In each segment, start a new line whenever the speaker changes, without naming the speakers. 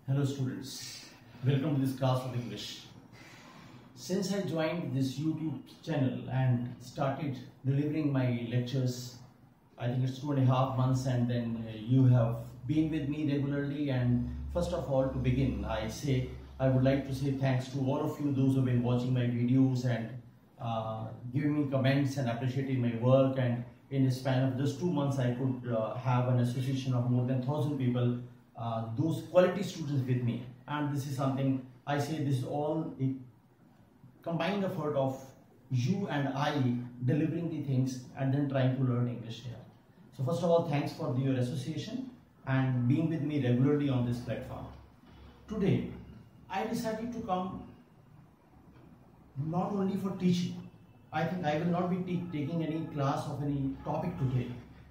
Hello students, welcome to this class of English. Since I joined this YouTube channel and started delivering my lectures, I think it's 2.5 months, and then you have been with me regularly. And first of all, to begin, I would like to say thanks to all of you, those who have been watching my videos and giving me comments and appreciating my work. And in a span of just 2 months, I could have an association of more than 1,000 people, those quality students with me. And this is something I say, this is all a combined effort of you and I delivering the things and then trying to learn English here. So first of all, thanks for your association and being with me regularly on this platform. Today, I decided to come not only for teaching. I think I will not be taking any class of any topic today,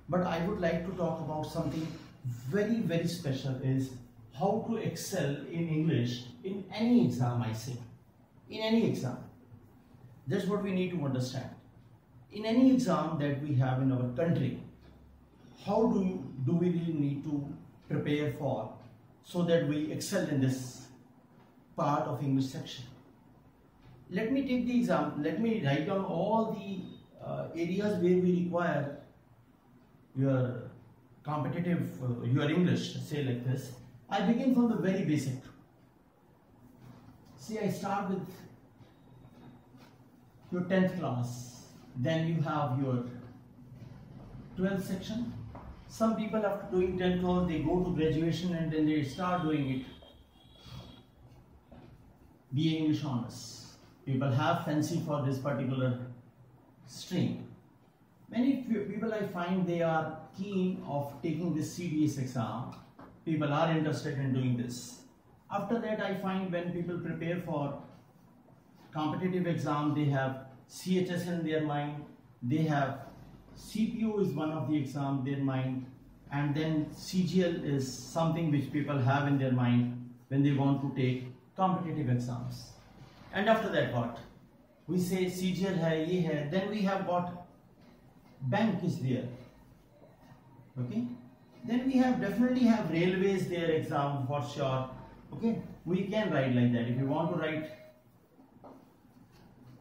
but I would like to talk about something very, very special, is how to excel in English in any exam. I say, in any exam. That's what we need to understand. In any exam that we have in our country, how do we really need to prepare for so that we excel in this part of English section? Let me take the example. Let me write down all the areas where we require your competitive, your English, say like this. I begin from the very basic. See, I start with your 10th class, then you have your 12th section. Some people after doing 10th class, they go to graduation and then they start doing it. BA English Honors. People have fancy for this particular stream. Many people I find they are keen of taking this CDS exam. People are interested in doing this. After that, I find when people prepare for competitive exam, they have CHS in their mind, they have CPO is one of the exam in their mind, and then CGL is something which people have in their mind when they want to take competitive exams. And after that, what? We say CGL hai, ye hai. Then we have got bank is there. Okay? Then we have definitely have railways there exam for sure. Okay? We can write like that. If you want to write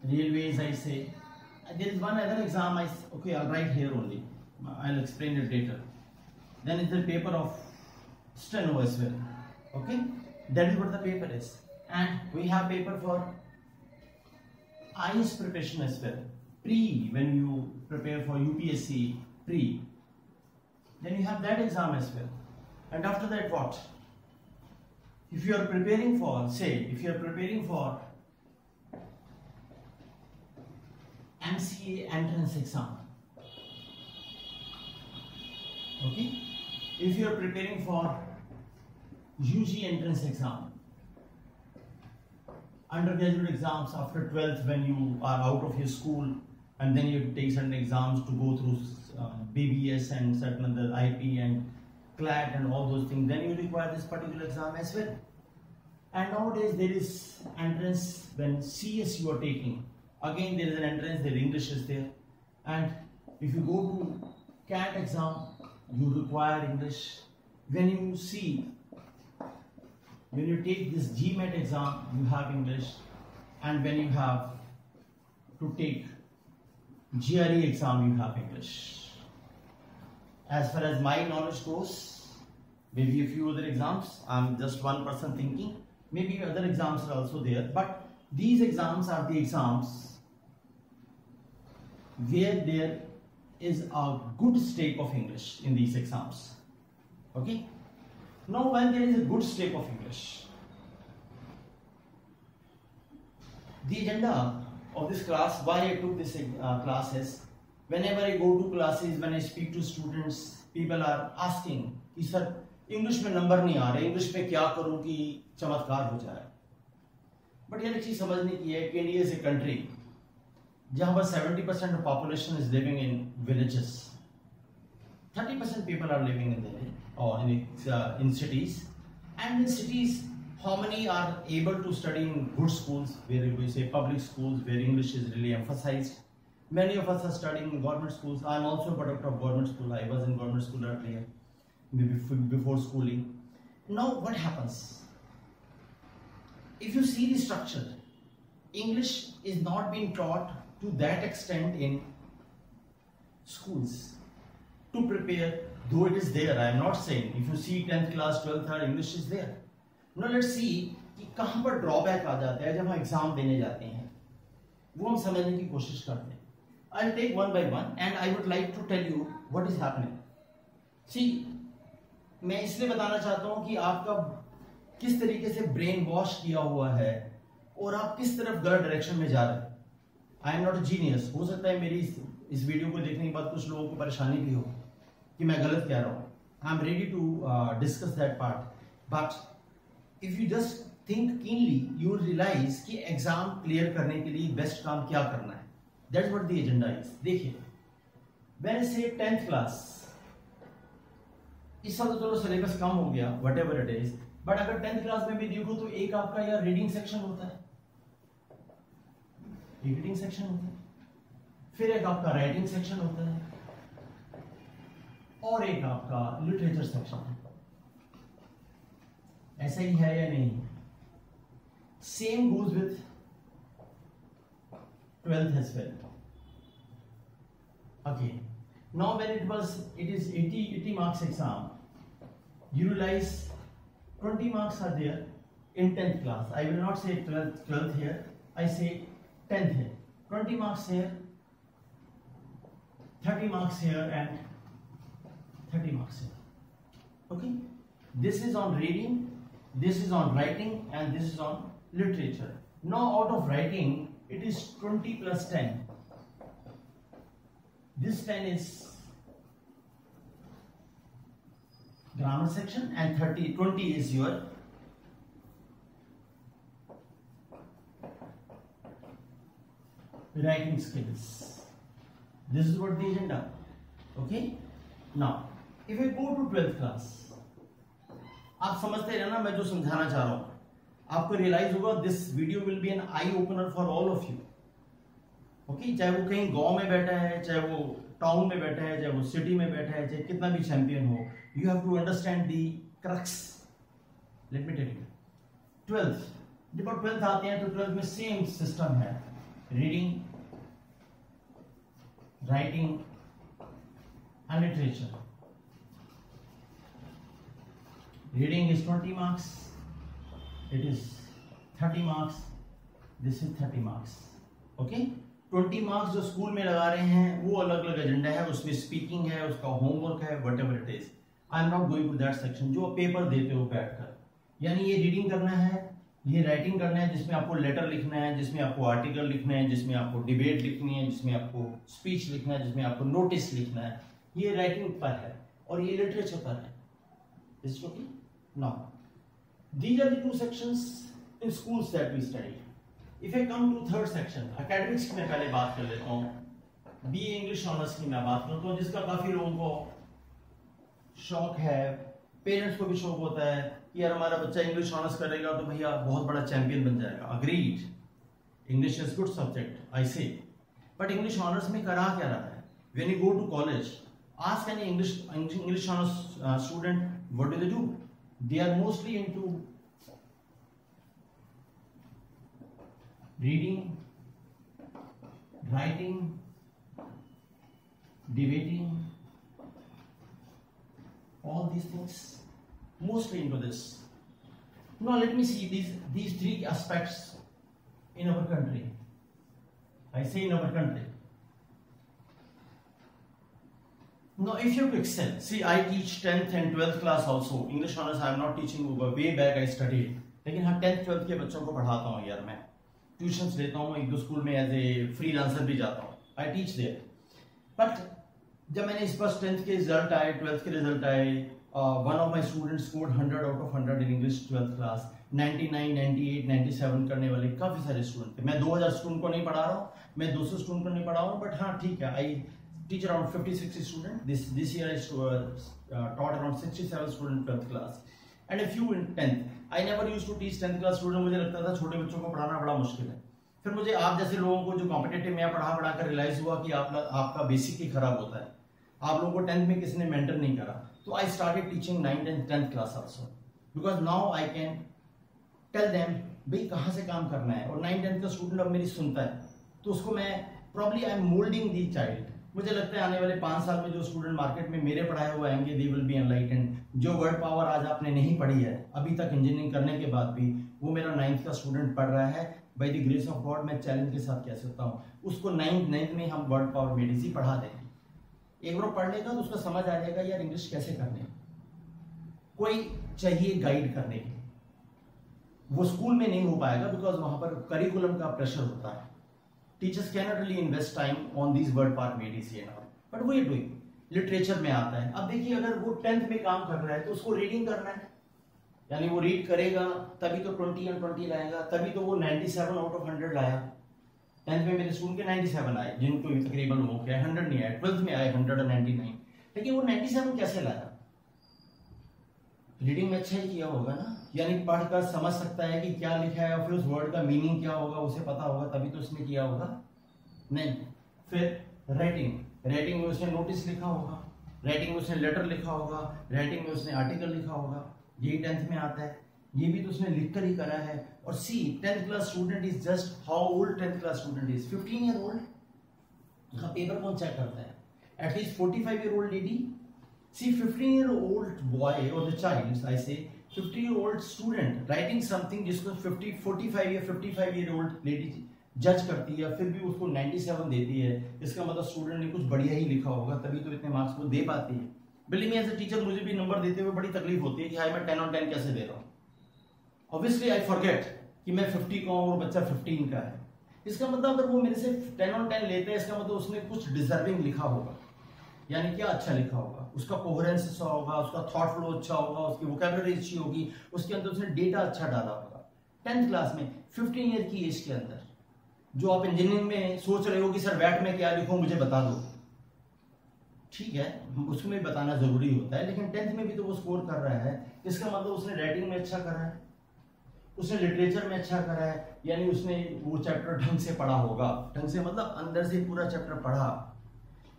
railways, I say. There is one other exam, okay, I'll write here only. I'll explain it later. Then it's the paper of steno as well. Okay? That is what the paper is. And we have paper for IAS preparation as well. Pre, when you prepare for UPSC, pre. Then you have that exam as well. And after that, what? If you are preparing for, say, if you are preparing for MCA entrance exam, okay? If you are preparing for UG entrance exam, undergraduate exams after 12th, when you are out of your school and then you take certain exams to go through BBS and certain other IP and CLAT and all those things, then you require this particular exam as well. And nowadays there is entrance when CS you are taking. Again there is an entrance, there English is there. And if you go to CAT exam, you require English. When you see, when you take this GMAT exam, you have English. And when you have to take GRE exam, you have English. As far as my knowledge goes, maybe a few other exams, I'm just one person thinking, maybe other exams are also there, but these exams are the exams where there is a good stake of English in these exams. Okay? Now when there is a good stake of English, the agenda of this class, why I took this class is, whenever I go to classes, when I speak to students, people are asking, कि sir, English में number नहीं आ रहे, English में क्या करूँ कि चमत्कार हो जाए. But यार एक चीज समझने की है कि India is a country जहाँ पर 70% of population is living in villages. 30% people are living in the or in cities, and in cities, how many are able to study in good schools, where we say public schools, where English is really emphasized. Many of us are studying in government schools. I am also a product of government school. I was in government school earlier, before schooling. Now what happens? if you see the structure, English is not being taught to that extent in schools to prepare, though it is there. I am not saying, if you see 10th class 12th class, English is there. Now let's see कि कहां पर drawback आ जाता है जब हम exam देने जाते हैं, वो हम समझने की कोशिश करते हैं. I'll take one by one and I would like to tell you what is happening. See, मैं इसलिए बताना चाहता हूं कि आपका किस तरीके से ब्रेन वॉश किया हुआ है और आप किस तरफ गलत डायरेक्शन में जा रहे हैं. I am not a genius. हो सकता है मेरी इस वीडियो को देखने के बाद कुछ लोगों को परेशानी भी हो कि मैं गलत कह रहा हूं. I am ready to discuss that part, but if you just think keenly you will realise कि एग्जाम क्लियर करने के लिए बेस्ट काम क्या करना है. That's what the agenda is. देखिए, when I say 10th class, इस साल तो चलो सिलेबस कम हो गया, व्हाटएवर इट इज, बट अगर 10th क्लास में भी देखो तो एक आपका यार रीडिंग सेक्शन होता है, एक रीडिंग सेक्शन होता है, फिर एक आपका राइटिंग सेक्शन होता है और एक आपका लिटरेचर सेक्शन है. ऐसा ही है या नहीं? Same goes with 12th as well. Okay. Now when it is 80 marks exam, you realize 20 marks are there in 10th class. I will not say 12th here, I say 10th here. 20 marks here, 30 marks here and 30 marks here. Okay. This is on reading, this is on writing and this is on literature. Now out of writing, it is 20 plus 10. This 10 is grammar section and 20 is your writing skills. This is what the agenda. Okay. Now, if I go to 12th class, आप समझते हैं ना मैं जो समझाना चाह रहा हूं, आपको रियलाइज होगा this video will be an eye opener for all of you. Okay. चाहे वो कहीं गांव में बैठा है, चाहे वो टाउन में बैठा है, चाहे वो सिटी में बैठा है, चाहे कितना भी चैंपियन हो, you have to understand the crux. Let me tell you. 12th, जब आप 12th आते हैं तो 12th में सेम सिस्टम है. Reading, writing and literature. Reading is 20 marks, it is 30 marks, this is 30 marks. Okay? 20 marks जो school में लगा रहे हैं वो अलग अलग एजेंडा है, उसमें स्पीकिंग है, उसका होमवर्क है, whatever it is. I am not going to that section. जो पेपर देते हो बैठकर, यानी ये रीडिंग करना है, ये राइटिंग करना है जिसमें आपको लेटर लिखना है, जिसमें आपको आर्टिकल लिखना है, जिसमें आपको डिबेट लिखनी है, जिसमें आपको स्पीच लिखना है, जिसमें आपको नोटिस लिखना है, ये राइटिंग पर है और ये लिटरेचर पर है. Is it okay? Now, these are the two sections in schools that we studied. If I come to third section, academics की मैं पहले बात कर लेता हूँ. BA English Honors की मैं बात करता हूँ, जिसका काफी लोगों को शौक है, पेरेंट्स को भी शौक होता है कि यार हमारा बच्चा इंग्लिश ऑनर्स करेगा तो भैया बहुत बड़ा चैंपियन बन जाएगा. Agreed, English is good subject, I say, but English honours में करा क्या रहा है? When you go to college, ask any English honors student, what do they do? They are mostly into reading, writing, debating, all these things, mostly into this. Now let me see these three aspects in our country. I say in our country. Now, if you excel, see, I teach 10th and 12th class also. English honors I am not teaching over. Way back I studied. लेकिन हाँ 10th 12th के बच्चों को पढ़ाता हूँ यार मैं. Tuitions लेता हूँ, एक दो स्कूल में एज ए फ्रीलांसर भी जाता हूँ. I teach there. But जब मैंने इस बार 10th के रिजल्ट आए, 12th के रिजल्ट आए, one of my students scored 100 out of 100 in English 12th class. 99, 98, 97 करने वाले काफी सारे स्टूडेंट थे. मैं 2000 स्टूडेंट को नहीं पढ़ा रहा हूँ, मैं 200 स्टूडेंट को नहीं पढ़ा रहा हूँ, बट हाँ ठीक है, I teach around 50-60 students. This year I taught around 67 students 12th class and a few in 10th. I never used to teach 10th class student. मुझे लगता था छोटे बच्चों को पढ़ाना बड़ा मुश्किल है. फिर मुझे आप जैसे लोगों को जो कॉम्पिटेटिव में पढ़ा कर रियलाइज हुआ कि आपका बेसिक ही खराब होता है. आप लोगों को 10th में किसी ने मेंटर नहीं करा, तो I started teaching 9th and 10th class also because now I can tell them भाई कहाँ से काम करना है। और 9th-10th का स्टूडेंट अब मेरी सुनता है तो उसको मैं probably I am moulding the child. मुझे लगता है आने वाले 5 साल में जो स्टूडेंट मार्केट में मेरे पढ़ाए हुए आएंगे दे विल बी एनलाइटेंड। जो वर्ड पावर आज आपने नहीं पढ़ी है अभी तक इंजीनियरिंग करने के बाद भी, वो मेरा 9th का स्टूडेंट पढ़ रहा है। By the grace of God मैं चैलेंज के साथ कह सकता हूँ उसको 9th में हम वर्ड पावर मेडिसी पढ़ा देंगे। एक बार पढ़ लेगा तो उसको समझ आ जाएगा यार इंग्लिश कैसे करने, कोई चाहिए गाइड करने के। वो स्कूल में नहीं हो पाएगा बिकॉज वहां पर करिकुलम का प्रेशर होता है। Teachers cannot really invest time on this word power Medici and all, but वो ये डूइंग लिटरेचर में आता है। अब देखिए अगर वो 10th में काम कर रहा है तो उसको रीडिंग करना है, यानी वो रीड करेगा तभी तो 20 और 20 लाएगा, तभी तो वो 97 आउट ऑफ 100 लाया। 10th में मेरे स्टूडेंट के 97 आए जिनको तकरीबन वो क्या 100 नहीं आया, 12th में आए 199। लेकिन वो 97 कैसे लाया? रीडिंग में अच्छा ही किया होगा ना, यानी पढ़कर समझ सकता है कि क्या लिखा है और फिर उस वर्ड का मीनिंग क्या होगा उसे पता होगा, तभी तो उसने किया होगा। नहीं, फिर राइटिंग में उसने नोटिस लिखा होगा, राइटिंग में उसने लेटर लिखा होगा, राइटिंग में उसने आर्टिकल लिखा होगा। यही 10th में आता है, ये भी तो उसने लिखकर ही करा है। और सी 10th class student is just how old 10th class student is 15 year old. Paper कौन चेक करता है? At least 45 year old lady. See 15-year-old boy or the child, I say 50-year-old student writing something जिसको 45 या 55-year-old lady जज करती है फिर भी उसको 97 देती है, इसका मतलब स्टूडेंट ने कुछ बढ़िया ही लिखा होगा तभी तो इतने मार्क्स को दे पाती है। Believe me as a teacher मुझे भी नंबर देते हुए बड़ी तकलीफ होती है कि हाई मैं 10 on 10 कैसे दे रहा हूँ। ऑब्वियसली आई फॉरगेट कि मैं 50 का हूँ और बच्चा 15 का है। इसका मतलब अगर वो मेरे से 10 on 10 लेते हैं इसका मतलब उसने कुछ डिजर्विंग लिखा होगा, यानी क्या अच्छा लिखा होगा, उसका कोहेरेंस अच्छा होगा, उसका थॉट फ्लो अच्छा होगा, उसकी वोकैबुलरी अच्छी होगी, उसके अंदर उसने डेटा अच्छा डाला होगा। 10th क्लास में 15 ईयर की एज के अंदर जो आप इंजीनियरिंग में सोच रहे हो कि सर वैट में क्या लिखूं मुझे बता दो, ठीक है उसमें बताना जरूरी होता है, लेकिन 10th में भी तो वो स्कोर कर रहा है, इसका मतलब उसने राइटिंग में अच्छा करा है, उसने लिटरेचर में अच्छा करा है, यानी उसने वो चैप्टर ढंग से पढ़ा होगा। ढंग से मतलब अंदर से पूरा चैप्टर पढ़ा,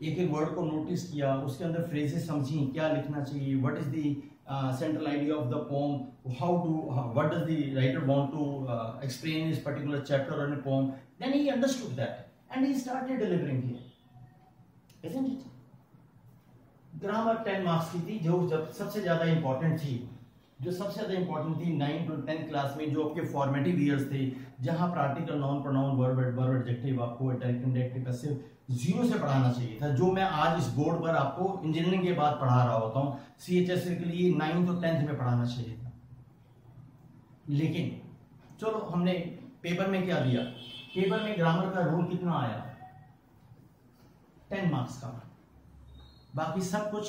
एक एक वर्ड को नोटिस किया, उसके अंदर फ्रेजेस समझी क्या लिखना चाहिए, what is the central idea of the poem, what does the writer want to explain this particular chapter और poem, then he understood that and he started delivering here, isn't it? Grammar 10 marks की थी जो जब सबसे ज्यादा important थी, जो सबसे ज्यादा इंपॉर्टेंट थी 9 to 10 क्लास में, जो आपके फॉर्मेटिव ईयर्स थे जहां पर article noun pronoun verb adjective आपको डायरेक्ट इंडायरेक्ट पैसिव जीरो से पढ़ाना चाहिए था, जो मैं आज इस बोर्ड पर आपको इंजीनियरिंग के बाद पढ़ा रहा होता हूँ। CHS के लिए 9th और 10th में पढ़ाना चाहिए था। लेकिन चलो हमने पेपर में क्या दिया, पेपर में ग्रामर का रूल कितना आया 10 मार्क्स का, बाकी सब कुछ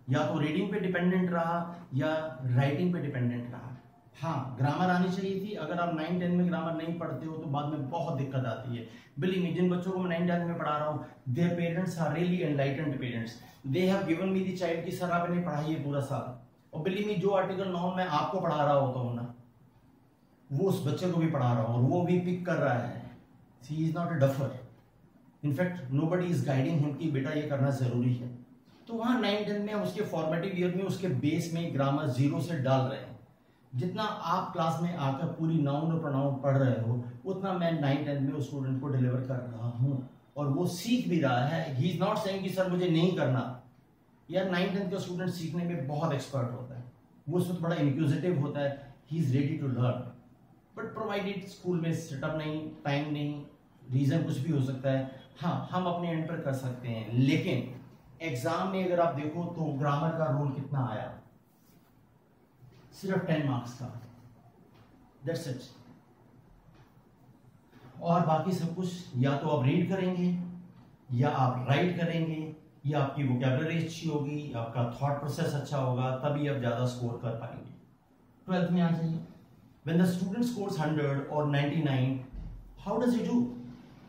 या तो रीडिंग पे डिपेंडेंट रहा या राइटिंग पे डिपेंडेंट रहा। हाँ ग्रामर आनी चाहिए थी, अगर आप 9-10 में ग्रामर नहीं पढ़ते हो तो बाद में बहुत दिक्कत आती है। बिलीव मी, जिन बच्चों को मैं 9-10 में पढ़ा रहा हूँ their parents are really enlightened parents, they have given me the child कि सर आप इन्हें पढ़ाइए पूरा साल, और बिलीव मी जो आर्टिकल नाउन मैं आपको पढ़ा रहा होता हूँ ना वो उस बच्चे को भी पढ़ा रहा हूँ और वो भी पिक कर रहा है। He is not a duffer, in fact nobody is guiding him कि बेटा ये करना जरूरी है। तो वहां 9-10 में उसके फॉर्मेटिव ईयर में उसके बेस में ग्रामर जीरो से डाल रहे हैं। जितना आप क्लास में आकर पूरी नाउन और प्रोनाउन पढ़ रहे हो उतना मैं 9-10 में उस स्टूडेंट को डिलीवर कर रहा हूं और वो सीख भी रहा है। ही इज नॉट सेइंग कि सर मुझे नहीं करना। यार 9-10 का स्टूडेंट सीखने में बहुत एक्सपर्ट होता है, वो उसमें बड़ा इंक्विजिटिव होता है, he is ready to learn, but provided school में सेटअप नहीं, टाइम नहीं, रीजन कुछ भी हो सकता है। हाँ हम अपने एंड पर कर सकते हैं, लेकिन एग्जाम में अगर आप देखो तो ग्रामर का रोल कितना आया, सिर्फ 10 मार्क्स का, दैट्स इट। और बाकी सब कुछ या तो आप रीड करेंगे या आप राइट करेंगे या आपकी वोकैबुलरी अच्छी होगी, आपका थॉट प्रोसेस अच्छा होगा, तभी आप ज्यादा स्कोर कर पाएंगे। 12th में आ जाइए, व्हेन द स्टूडेंट स्कोर्स 100 और 99, how does he do?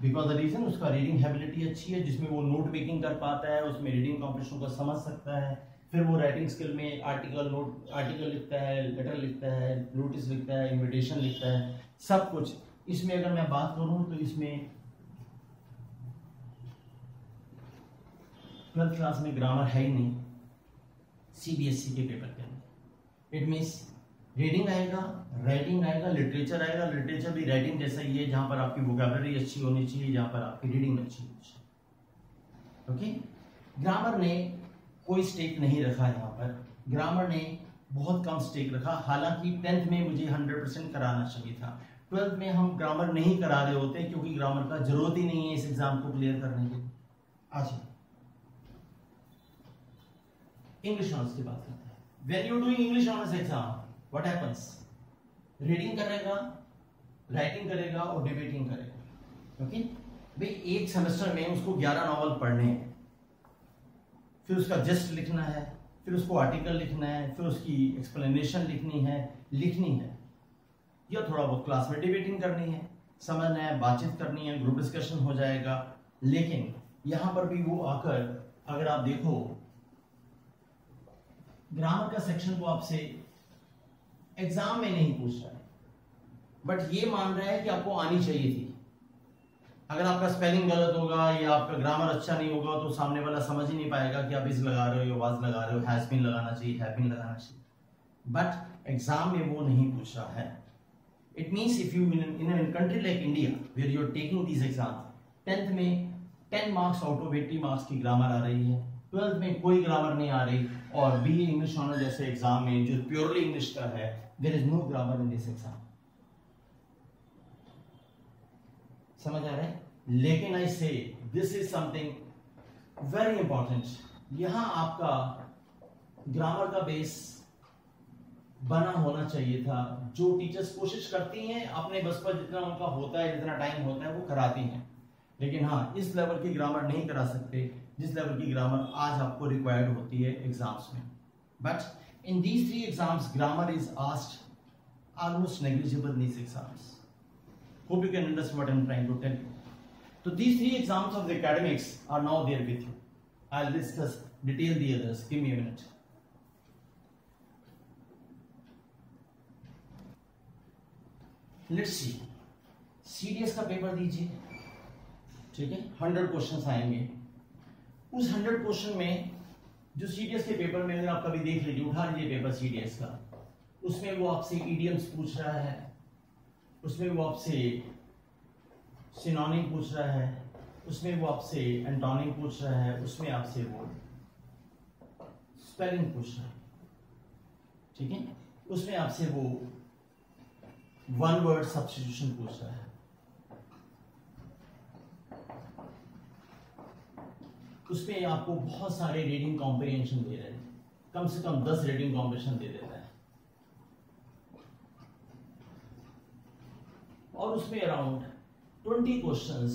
Because the reason उसका रीडिंग एबिलिटी अच्छी है, जिसमें वो नोट मेकिंग कर पाता है, उसमें रीडिंग कॉम्प्रिहेंशन को समझ सकता है, फिर वो राइटिंग स्किल में आर्टिकल लिखता है, लेटर लिखता है, नोटिस लिखता है, इन्विटेशन लिखता है, सब कुछ। इसमें अगर मैं बात करूं तो इसमें 12th क्लास में ग्रामर है ही नहीं CBSE के पेपर के अंदर। इट मीन्स रीडिंग आएगा, राइटिंग आएगा, लिटरेचर आएगा। लिटरेचर भी राइटिंग जैसा ही है, जहां पर आपकी वोकैबुलरी अच्छी होनी चाहिए, जहां पर आपकी रीडिंग अच्छी होनी चाहिए। ओके। ग्रामर ने कोई स्टेक नहीं रखा यहाँ पर, ग्रामर ने बहुत कम स्टेक रखा। हालांकि 10th में मुझे 100% कराना चाहिए था, 12th में हम ग्रामर नहीं करा रहे होते क्योंकि ग्रामर का जरूरत ही नहीं है इस एग्जाम को क्लियर करने के। अच्छा, इंग्लिश ऑनर्स की बात करते हैं। When you doing English honours exam, what happens? Reading करेगा, राइटिंग करेगा और डिबेटिंग करेगा। ओके भाई, एक सेमेस्टर में उसको 11 नॉवल पढ़ने हैं, फिर उसका जस्ट लिखना है, फिर उसको आर्टिकल लिखना है, फिर उसकी एक्सप्लेनेशन लिखनी है, या थोड़ा बहुत क्लास में डिबेटिंग करनी है, समझना है, बातचीत करनी है, ग्रुप डिस्कशन हो जाएगा। लेकिन यहां पर भी वो आकर, अगर आप देखो, ग्रामर का सेक्शन को आपसे एग्जाम में नहीं पूछ रहा है, बट ये मान रहा है कि आपको आनी चाहिए थी। अगर आपका स्पेलिंग गलत होगा या आपका ग्रामर अच्छा नहीं होगा तो सामने वाला समझ ही नहीं पाएगा कि आप इस लगा रहे हो, वाज लगा रहे हो, हैज बीन लगाना चाहिए, हैव बीन लगाना चाहिए। बट एग्जाम में वो नहीं पूछ रहा है। It means if you in a country like India where you are taking these exams, 10th में 10 मार्क्स आउट ऑफ 80 मार्क्स की ग्रामर आ रही है, 12th में कोई ग्रामर नहीं आ रही, और BA इंग्लिश ऑनर जैसे एग्जाम में जो प्योरली इंग्लिश का है, there is no grammar in this exam. समझ आ रहा है? लेकिन I say this is something very important. यहां आपका ग्रामर का बेस बना होना चाहिए था। जो टीचर्स कोशिश करती हैं अपने बस पर, जितना उनका होता है, जितना टाइम होता है, वो कराती हैं। लेकिन हाँ, इस लेवल की ग्रामर नहीं करा सकते जिस लेवल की ग्रामर आज आपको रिक्वायर्ड होती है एग्जाम्स में। But in these 3 exams grammar is asked almost negligible in these exams. Hope you can understand what I'm trying to tell you. So these 3 exams of the academics are now there with you. I'll discuss detail the others. Give me a minute. Let's see. CDS का paper दीजिए, ठीक है? 100 questions आएंगे। उस 100 question में जो CDS के paper में, अगर आप कभी देख लीजिए, उठा लीजिए पेपर CDS का, उसमें वो आपसे इडियम्स पूछ रहा है, उसमें वो आपसे सिनोनिम पूछ रहा है, उसमें वो आपसे एंटोनिम पूछ रहा है, उसमें आपसे वो स्पेलिंग पूछ रहा है, ठीक है? उसमें आपसे वो वन वर्ड सब्स्टिट्यूशन पूछ रहा है। उसमें आपको बहुत सारे रीडिंग कॉम्प्रिहेंशन दे रहे हैं, कम से कम 10 रीडिंग कॉम्प्रिहेंशन दे देता है, और उसमें अराउंड 20 क्वेश्चंस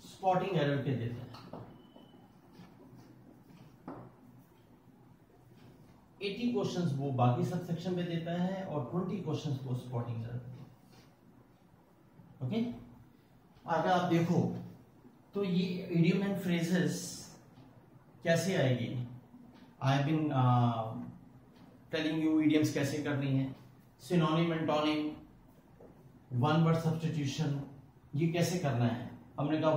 स्पॉटिंग एरर के देते हैं। 80 क्वेश्चंस वो बाकी सब सेक्शन पे देता है और 20 क्वेश्चंस वो स्पॉटिंग एरर देता है। ओके, अगर आप देखो तो ये इडियम एंड फ्रेजेस कैसे आएगी? I have been telling you idioms कैसे करनी है, synonym, antonym, one word substitution, ये कैसे करना है। हमने कहा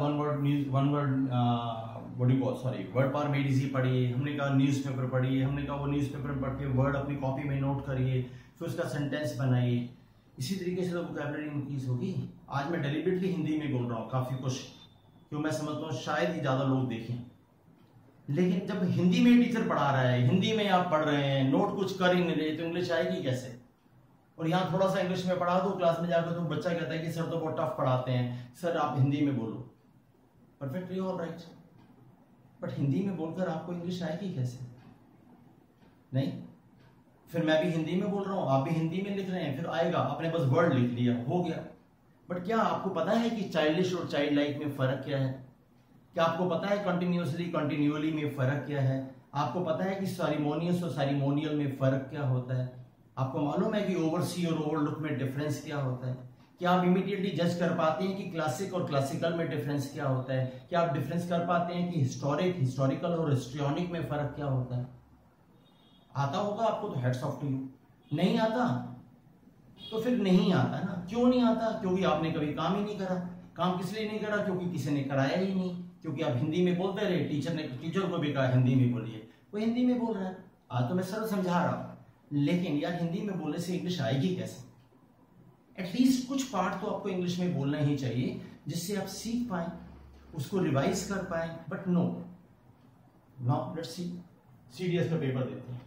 वर्ड पार मेड इजी पढ़िए, हमने कहा न्यूज़पेपर पढ़िए, हमने कहा वो न्यूज़पेपर पढ़ के वर्ड अपनी कॉपी में नोट करिए, फिर उसका सेंटेंस बनाइए। इसी तरीके से तो वोकैबुलरी इंक्रीज होगी। आज मैं डेलिबरेटली हिंदी में बोल रहा हूँ काफी कुछ, क्यों मैं समझता हूँ शायद ही ज्यादा लोग देखें। लेकिन जब हिंदी में टीचर पढ़ा रहा है, हिंदी में आप पढ़ रहे हैं, नोट कुछ कर ही नहीं रहे, तो इंग्लिश आएगी कैसे? और यहाँ थोड़ा सा इंग्लिश में पढ़ा दो क्लास में जाकर, तो बच्चा कहता है कि सर तो बहुत टफ पढ़ाते हैं, सर आप हिंदी में बोलो। Perfectly all right, but Hindi में बोलकर आपको इंग्लिश आएगी कैसे? नहीं। फिर मैं भी हिंदी में बोल रहा हूँ, आप भी हिंदी में लिख रहे हैं, फिर आएगा, आपने बस वर्ड लिख लिया, हो गया। बट क्या आपको पता है कि चाइल्डिश और चाइल्ड लाइक में फर्क क्या है? क्या आपको पता है कंटिन्यूअसली कंटिन्यूअली में फर्क क्या है? आपको पता है कि सैरिमोनियस और सैरिमोनियल में फर्क क्या होता है? आपको मालूम है कि ओवरसी और ओवरलुक में डिफरेंस क्या होता है? क्या आप इमीडिएटली जज कर पाते हैं कि क्लासिक और क्लासिकल में डिफरेंस क्या होता है? क्या आप डिफरेंस कर पाते हैं कि हिस्टोरिकल और हिस्ट्रियोनिक में फर्क क्या होता है? आता होगा आपको तो हैट्स ऑफ टू यू। नहीं आता तो फिर नहीं आता ना। क्यों नहीं आता? क्योंकि आपने कभी काम ही नहीं करा। काम किस लिए नहीं करा? क्योंकि किसी ने कराया ही नहीं। क्योंकि आप हिंदी में बोलते रहे, टीचर को भी कहा हिंदी में बोलिए, वो हिंदी में बोल रहा है। आज तो मैं सरल समझा रहा हूँ, लेकिन यार हिंदी में बोलने से इंग्लिश आएगी कैसे? एटलीस्ट कुछ पार्ट तो आपको इंग्लिश में बोलना ही चाहिए, जिससे आप सीख पाए, उसको रिवाइज कर पाए। But no, now let's see, CDS का पेपर देते हैं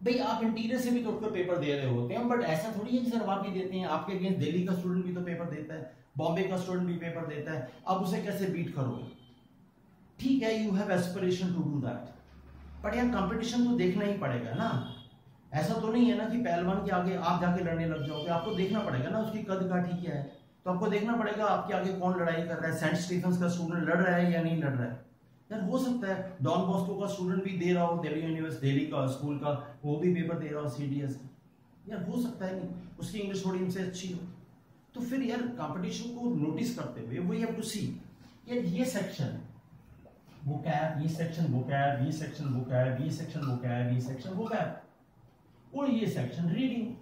भाई, आप इंटीरियर से भी तो उसका पेपर दे रहे होते हैं, बट ऐसा थोड़ी है कि सर आप भी देते हैं, आपके अगेंस्ट दिल्ली का स्टूडेंट भी तो पेपर देता है, बॉम्बे का स्टूडेंट भी पेपर देता है, आप उसे कैसे बीट करोगे? ठीक है, you have aspiration to do that, but यार कंपटीशन तो देखना ही पड़ेगा ना। ऐसा तो नहीं है ना कि पहलवान के आगे आप जाके लड़ने लग जाओगे, आपको देखना पड़ेगा ना उसकी कद काठी क्या है, तो आपको देखना पड़ेगा आपके आगे कौन लड़ाई कर रहा है, सेंट स्टीफेंस का स्टूडेंट लड़ रहा है या नहीं लड़ रहा है। यार हो सकता है डॉन बॉस्को का स्टूडेंट भी दे रहा हो, दिल्ली यूनिवर्सिटी दिल्ली का स्कूल का, वो भी पेपर दे रहा हो सीडीएस का, यार हो सकता है नहीं उसकी इंग्लिश थोड़ी इनसे अच्छी हो। तो फिर यार कंपटीशन को नोटिस करते हुए वी हैव टू सी, यार ये सेक्शन वोकैब, ये सेक्शन वोकैब, ये सेक्शन वोकैब, ये सेक्शन वोकैब, ये सेक्शन वोकैब, और ये सेक्शन रीडिंग,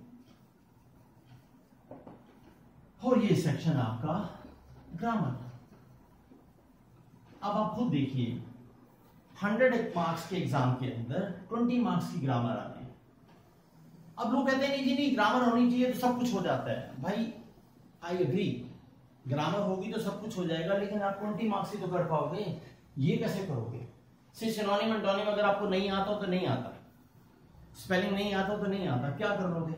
और ये सेक्शन आपका ग्रामर। अब आप खुद देखिए 100 मार्क्स के एग्जाम के अंदर 20 मार्क्स की ग्रामर आ गई। अब लोग कहते हैं नहीं जी नहीं, ग्रामर होनी चाहिए तो सब कुछ हो जाता है। भाई आई एग्री, ग्रामर होगी तो सब कुछ हो जाएगा, लेकिन आप 20 मार्क्स ही तो कर पाओगे, ये कैसे करोगे? सिनोनिम एंटोनिम अगर आपको नहीं आता हो तो नहीं आता, स्पेलिंग नहीं आता तो नहीं आता, क्या कर लोगे?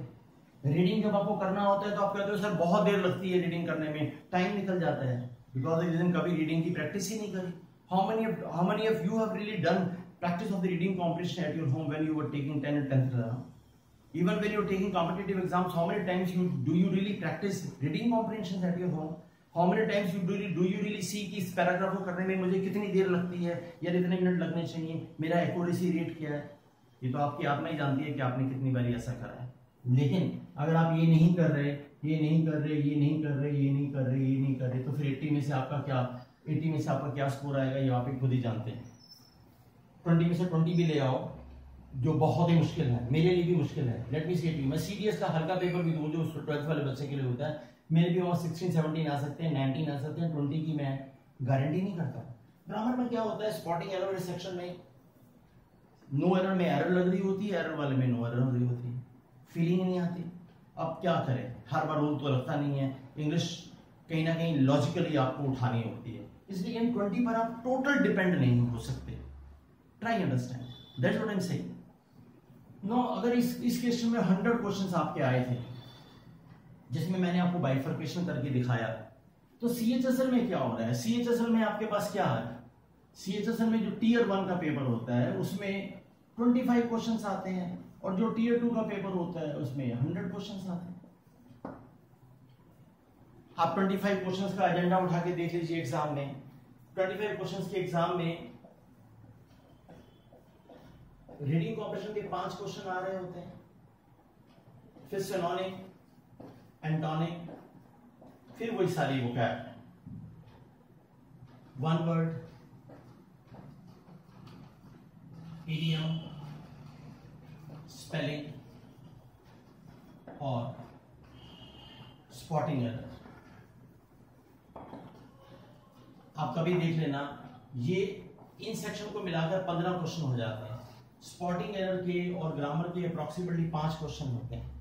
रीडिंग जब आपको करना होता है तो आप कहते हो सर बहुत देर लगती है रीडिंग करने में, टाइम निकल जाता है, बिकॉज रीजन कभी रीडिंग की प्रैक्टिस ही नहीं करी। How many of you have really done practice of the reading competition at your home when you were taking 10 and 10th exam? Even when you are taking competitive exams, how many times do you really practice reading comprehensions at your home? How many times do you really see कि इस paragraph को करने में मुझे कितनी देर लगती है या कितने मिनट लगने चाहिए, मेरा एक्यूरेसी रेट क्या है? ये तो आपकी आत्मा ही जानती है कि आपने कितनी बार ऐसा करा है। लेकिन अगर आप ये नहीं कर रहे, ये नहीं कर रहे, ये नहीं कर रहे, ये नहीं कर रहे, ये नहीं कर रहे, तो फिर 80 में से आपका क्या स्कोर आएगा ये आप ही खुद ही जानते हैं। 20 में से 20 भी ले आओ, जो बहुत ही मुश्किल है, मेरे लिए भी मुश्किल है। लेट मी से यू, मैं सीडीएस का हल्का पेपर भी दूं जो 12th वाले बच्चे के लिए होता है, मेरे भी वहाँ 16-17 आ सकते हैं, 19 आ सकते हैं, 20 की मैं गारंटी नहीं करता। ग्रामर में क्या होता है, स्पॉटिंग एरर सेक्शन में नो एरर में एरर लग रही होती है, एरर वाले में नो एरर लग रही होती है, फीलिंग नहीं आती। अब क्या करें, हर बार रूल तो लगता नहीं है, इंग्लिश कहीं ना कहीं लॉजिकली आपको उठानी होती है, इसलिए इन 20 पर आप टोटल डिपेंड नहीं हो सकते। Try understand, that's what I am saying. No, अगर इस क्वेश्चन में 100 क्वेश्चंस आपके आए थे जिसमें मैंने आपको बाइफर्केशन करके दिखाया, तो सीएचएसएल में क्या हो रहा है? सीएचएसएल में आपके पास क्या है? सीएचएसएल में जो टीयर 1 का पेपर होता है उसमें 25 क्वेश्चंस आते हैं, और जो टीयर 2 का पेपर होता है उसमें 100 क्वेश्चंस आते हैं। आप 25 क्वेश्चंस का एजेंडा उठा के देख लीजिए एग्जाम में। 25 क्वेश्चंस के एग्जाम में रीडिंग कॉम्प्रिहेंशन के 5 क्वेश्चन आ रहे होते हैं, फिर सिनोनिम, एंटोनिम, फिर वही सारी vocab, one word, idiom, spelling और स्पॉटिंग एरर। आप कभी देख लेना, ये इन सेक्शन को मिलाकर 15 क्वेश्चन हो जाते हैं। स्पॉटिंग एरर के और ग्रामर के अप्रॉक्सीमेटली 5 क्वेश्चन होते हैं।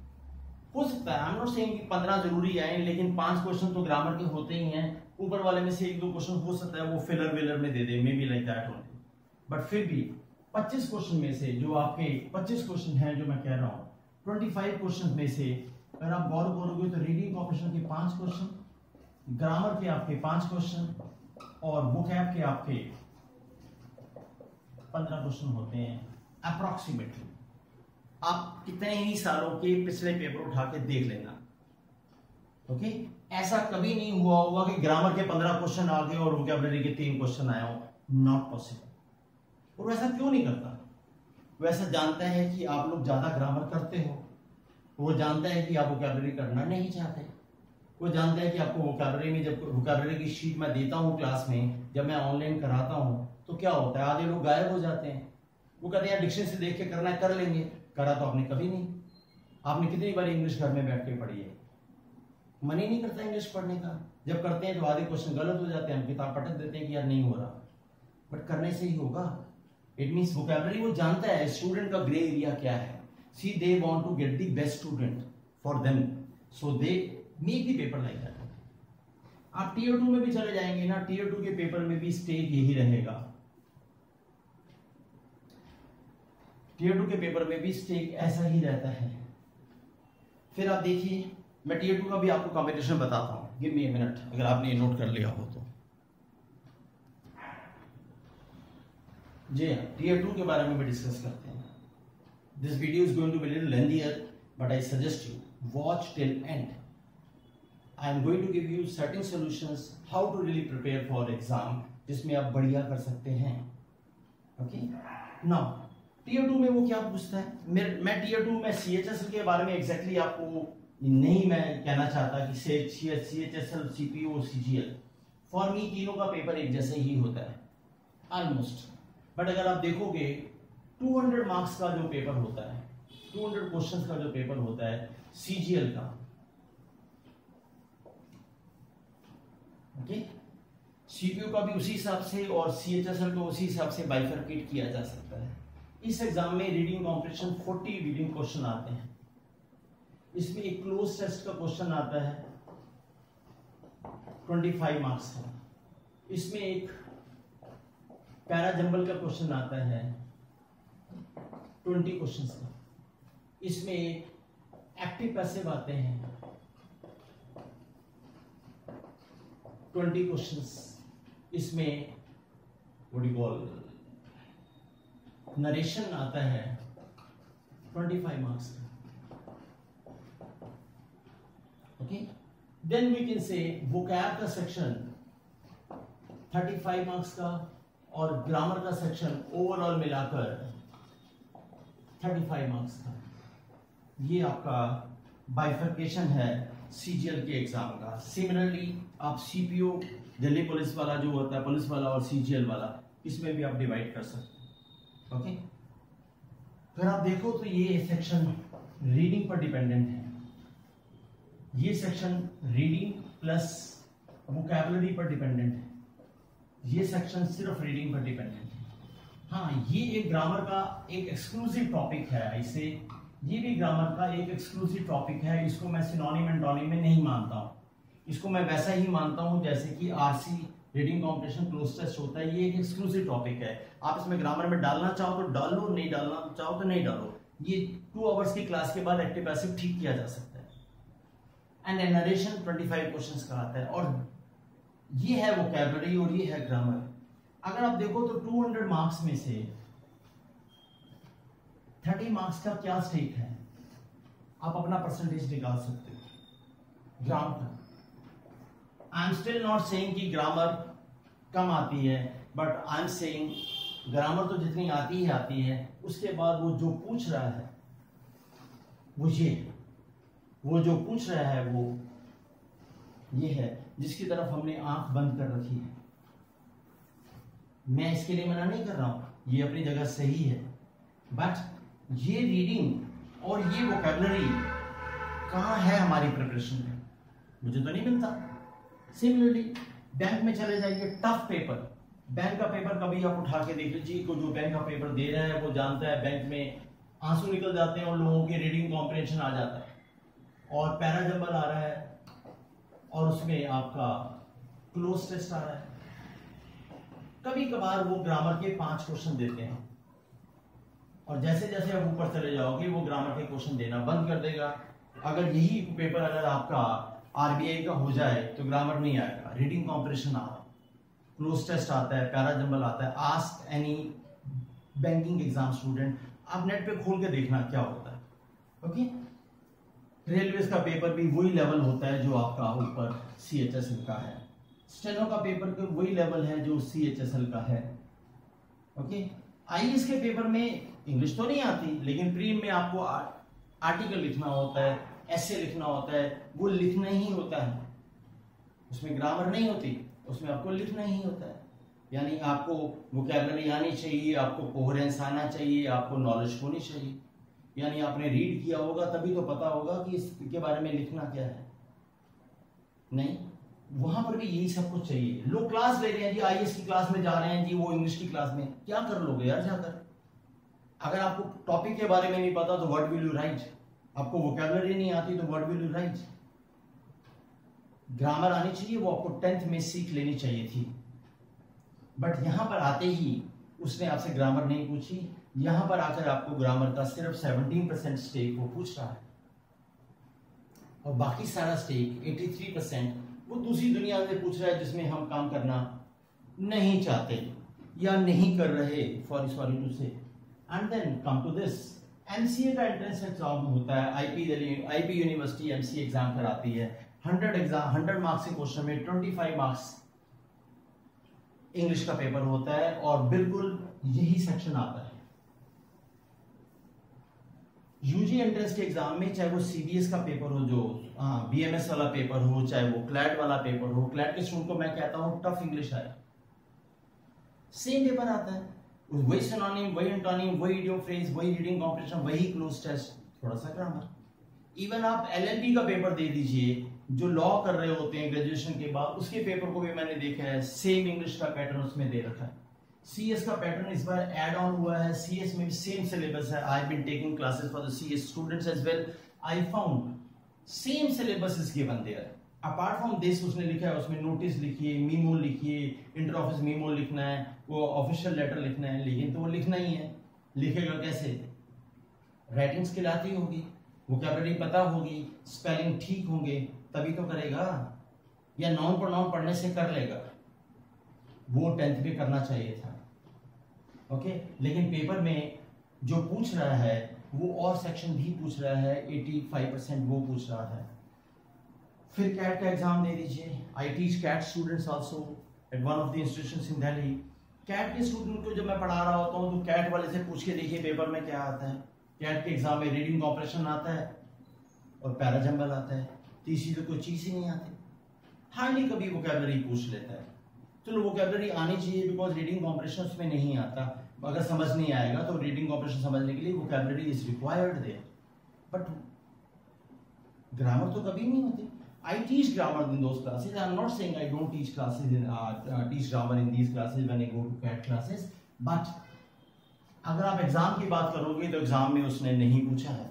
हो सकता है, आई एम नॉट सेइंग कि 15 जरूरी आए, लेकिन 5 क्वेश्चन तो ग्रामर के होते ही हैं। ऊपर वाले में से 1-2 क्वेश्चन हो सकता है वो फिलर विलर में दे दे, may be like that only, but फिर भी 25 क्वेश्चन में से जो आपके 25 क्वेश्चन हैं, जो मैं कह रहा हूँ 25 क्वेश्चन में से अगर आप गौर करोगे तो रीडिंग कॉम्प्रिहेंशन के 5 क्वेश्चन, ग्रामर के आपके 5 क्वेश्चन और वोकैब के आपके 15 क्वेश्चन होते हैं अप्रॉक्सीमेटली। आप कितने ही सालों के पिछले पेपर उठा के देख लेना, ओके? ऐसा कभी नहीं हुआ होगा कि ग्रामर के 15 क्वेश्चन आ गए और वोकैबुलरी के 3 क्वेश्चन आए हो, नॉट पॉसिबल। और वैसा क्यों नहीं करता? वैसा जानता है कि आप लोग ज्यादा ग्रामर करते हो, वो जानता है कि आप वोकैबुलरी करना नहीं चाहते, वो जानता है कि आपको वोकैबुलरी में, जब वोकैबुलरी की शीट मैं देता हूँ क्लास में, जब मैं ऑनलाइन कराता हूँ, तो क्या होता है, आधे लोग गायब हो जाते हैं। वो कहते हैं डिक्शनरी से देख के करना है, कर लेंगे। करा तो आपने कभी नहीं। आपने कितनी बार इंग्लिश घर में बैठ के पढ़ी है? मन ही नहीं करता इंग्लिश पढ़ने का। जब करते हैं तो आधे क्वेश्चन गलत हो जाते हैं, हम किताब पटक देते हैं कि यार नहीं हो रहा। बट करने से ही होगा। इट मीन्स वोकैबुलरी वो जानता है स्टूडेंट का ग्रे एरिया क्या है। See they want to get the best student for them, so they make the paper like that. आप टीयर 2 में भी चले जाएंगे ना, टीयर 2 के पेपर में भी स्टेज यही रहेगा। टीयर 2 के पेपर में भी स्टेज ऐसा ही रहता है। फिर आप देखिए, मैं टीयर 2 का भी आपको कॉम्पिटिशन बताता हूं, गिव मी ए मिनट, अगर आपने ये नोट कर लिया हो तो। जी हाँ, टीयर 2 के बारे में भी डिस्कस करते हैं। This video is going to be little lengthier, but I suggest you watch till end. I am going to give you certain solutions how to really prepare for exam, जिसमें आप बढ़िया कर सकते हैं। ओके, नाउ टीयर 2 में वो क्या पूछता है। मैं टीयर 2 में CHSL के बारे में एग्जैक्टली आपको नहीं मैं कहना चाहता कि CHSL, CPO, CGL, for me तीनों का पेपर एक जैसे ही होता है ऑलमोस्ट। बट अगर आप देखोगे 200 मार्क्स का जो पेपर होता है, 200 क्वेश्चंस का जो पेपर होता है CGL का, ओके, CPO का भी उसी हिसाब से और CHSL को उसी हिसाब से बाइफरकेट किया जा सकता है। इस एग्जाम में रीडिंग कॉम्पिटिशन 40 रीडिंग क्वेश्चन आते हैं। इसमें एक क्लोज टेस्ट का क्वेश्चन आता है 25 मार्क्स का। इसमें एक पैरा जंबल का क्वेश्चन आता है 20 क्वेश्चंस का। इसमें एक्टिव पैसिव आते हैं 20 क्वेश्चंस। इसमें व्हाट यू कॉल नरेशन आता है 25 मार्क्स का। Okay, then we can say vocab का सेक्शन 35 मार्क्स का और ग्रामर का सेक्शन ओवरऑल मिलाकर 35 मार्क्स का। ये आपका बाइफर्केशन है CGL के एग्जाम का। सिमिलरली आप CPO दिल्ली पुलिस वाला जो होता है, पुलिस वाला और CGL वाला, इसमें भी आप डिवाइड कर सकते हैं। ओके, अगर आप देखो तो ये सेक्शन रीडिंग पर डिपेंडेंट है। ये सेक्शन रीडिंग प्लस वोकैबुलरी पर डिपेंडेंट है। ये सेक्शन सिर्फ रीडिंग पर डिपेंडेंट है। हाँ, ये एक ग्रामर का एक एक्सक्लूसिव टॉपिक है। ऐसे ये भी ग्रामर का एक एक्सक्लूसिव टॉपिक है। इसको मैं सिनोनिम एंटोनिम में नहीं मानता हूँ। इसको मैं वैसा ही मानता हूँ जैसे कि RC reading competition cloze test होता है। ये एक एक्सक्लूसिव टॉपिक है। आप इसमें ग्रामर में डालना चाहो तो डाल लो, नहीं डालना चाहो तो नहीं डालो। ये 2 आवर्स की क्लास के बाद एक्टिव पैसिव ठीक किया जा सकता है। एंड नरेशन 25 क्वेश्चंस का आता है। और ये है वोकैबुलरी और ये है ग्रामर। अगर आप देखो तो 200 मार्क्स में से 30 मार्क्स का क्या स्टेक है, आप अपना परसेंटेज निकाल सकते हो ग्रामर का। I am still not saying कि ग्रामर कम आती है, but I am saying grammar तो जितनी आती है, उसके बाद वो जो पूछ रहा है वो जो पूछ रहा है वो ये है जिसकी तरफ हमने आंख बंद कर रखी है। मैं इसके लिए मना नहीं कर रहा हूं, ये अपनी जगह सही है, बट ये रीडिंग और ये वोकैबुलरी कहां है हमारी प्रिपरेशन में, मुझे तो नहीं मिलता। सिमिलरली बैंक में चले जाइए, टफ पेपर, बैंक का पेपर कभी आप उठा के देख लीजिए, जो बैंक का पेपर दे रहा है वो जानता है बैंक में आंसू निकल जाते हैं और लोगों की रीडिंग कॉम्प्रिहेंशन आ जाता है, और पैरा जंबल आ रहा है और उसमें आपका क्लोज टेस्ट आ रहा है। कभी कभार वो ग्रामर के 5 क्वेश्चन देते हैं और जैसे जैसे आप ऊपर चले जाओगे वो ग्रामर के क्वेश्चन देना बंद कर देगा। अगर यही पेपर अगर आपका RBI का हो जाए तो ग्रामर नहीं आएगा, रीडिंग कॉम्प्रिहेंशन आ रहा है, क्लोज टेस्ट आता है, पैरा जंबल आता है। Ask any banking exam student, आप नेट पे खोल के देखना क्या होता है। ओके, रेलवे का पेपर भी वही लेवल होता है जो आपका ऊपर CHSL का है। स्टेनो का पेपर का वही लेवल है जो CHSL का है। ओके, IAS के पेपर में इंग्लिश तो नहीं आती, लेकिन प्रीम में आपको आर्टिकल लिखना होता है, ऐसे लिखना होता है, वो लिखना ही होता है, उसमें ग्रामर नहीं होती, उसमें आपको लिखना ही होता है। यानी आपको वोकैबुलरी आनी चाहिए, आपको कोहेरेंस आना चाहिए, आपको नॉलेज होनी चाहिए। यानी आपने रीड किया होगा तभी तो पता होगा कि इसके बारे में लिखना क्या है। नहीं, वहां पर भी यही सब कुछ चाहिए। लोग क्लास ले रहे हैं जी, आईएएस की क्लास में जा रहे हैं जी, वो इंग्लिश की क्लास में क्या कर लोगे यार जाकर? अगर आपको टॉपिक के बारे में नहीं पता तो व्हाट विल यू राइट? आपको वोकैबुलरी नहीं आती तो what will you right? Grammar आनी चाहिए, वो आपको 10th में सीख लेनी चाहिए थी। बट यहां पर आते ही उसने आपसे ग्रामर नहीं पूछी, यहां पर आकर आपको ग्रामर का सिर्फ 17% स्टेक वो पूछ रहा है, और बाकी सारा स्टेक 83% वो दूसरी दुनिया से पूछ रहा है जिसमें हम काम करना नहीं चाहते या नहीं कर रहे, sorry to say. And then come to this, MCA का एंट्रेंस एग्जाम होता है, आईपी यूनिवर्सिटी एमसीए एग्जाम कराती है। 100 मार्क्स के क्वेश्चन में 25 मार्क्स इंग्लिश का पेपर होता है, और बिल्कुल यही सेक्शन आता है। यूजी एंट्रेंस के एग्जाम में, चाहे वो सीबीएस का पेपर हो, जो बीएमएस वाला पेपर हो, चाहे वो क्लैट वाला पेपर हो, क्लैट के स्टूडेंट को मैं कहता हूं टफ इंग्लिश आया, सेम पेपर आता है, वही सिनोनिम, वही एंटोनिम, वही इडियम फ्रेज, वही रीडिंग कॉम्प्रिहेंशन, वही क्लोज टेस्ट, थोड़ा सा ग्रामर। इवन आप एलएलबी का पेपर दे दीजिए, जो लॉ कर रहे होते हैं ग्रेजुएशन के बाद, उसके पेपर को भी मैंने देखा है, सेम इंग्लिश का पैटर्न उसमें दे रखा है। सीएस का पैटर्न इस बार ऐड ऑन हुआ है, सीएस में भी सेम सिलेबस है। I have been taking classes for the CS students as well, I found same syllabus is given there. Apart from this उसने लिखा है, उसमें नोटिस लिखिए, मीमो लिखिए, इंटर ऑफिस मीमो लिखना है, वो ऑफिशियल लेटर लिखना है, लेकिन तो वो लिखना ही है, लिखेगा कैसे? राइटिंग स्किल आती होगी, वोकैबुलरी पता होगी, स्पेलिंग ठीक होंगे, तभी तो करेगा, या नाउन प्रोनाउन पढ़ने से कर लेगा? वो 10th में करना चाहिए था, ओके। लेकिन पेपर में जो पूछ रहा है वो और सेक्शन भी पूछ रहा है, 85% वो पूछ रहा है। फिर कैट का एग्जाम दे दीजिए। I teach CAT students also at one of the institutions in Delhi. CAT के स्टूडेंट को जब मैं पढ़ा रहा होता हूँ तो कैट वाले से पूछ के देखिए पेपर में क्या आता है। कैट के एग्जाम में रीडिंग कॉम्प्रिहेंशन आता है और पैराजंबल आता है, तीसरी तो कोई चीज ही नहीं आती। हार्डली कभी वोकैबुलरी पूछ लेता है। चलो वोकैबुलरी आनी चाहिए, बिकॉज रीडिंग कॉम्प्रिहेंशन उसमें नहीं आता। अगर समझ नहीं आएगा तो रीडिंग कॉम्प्रिहेंशन समझने के लिए vocabulary is required there, but grammar तो कभी नहीं होती। I teach grammar in those classes. I am not saying I don't teach classes in teach grammar in these classes when I go to CAT classes. But अगर आप exam की बात करोगे तो एग्जाम में उसने नहीं पूछा है।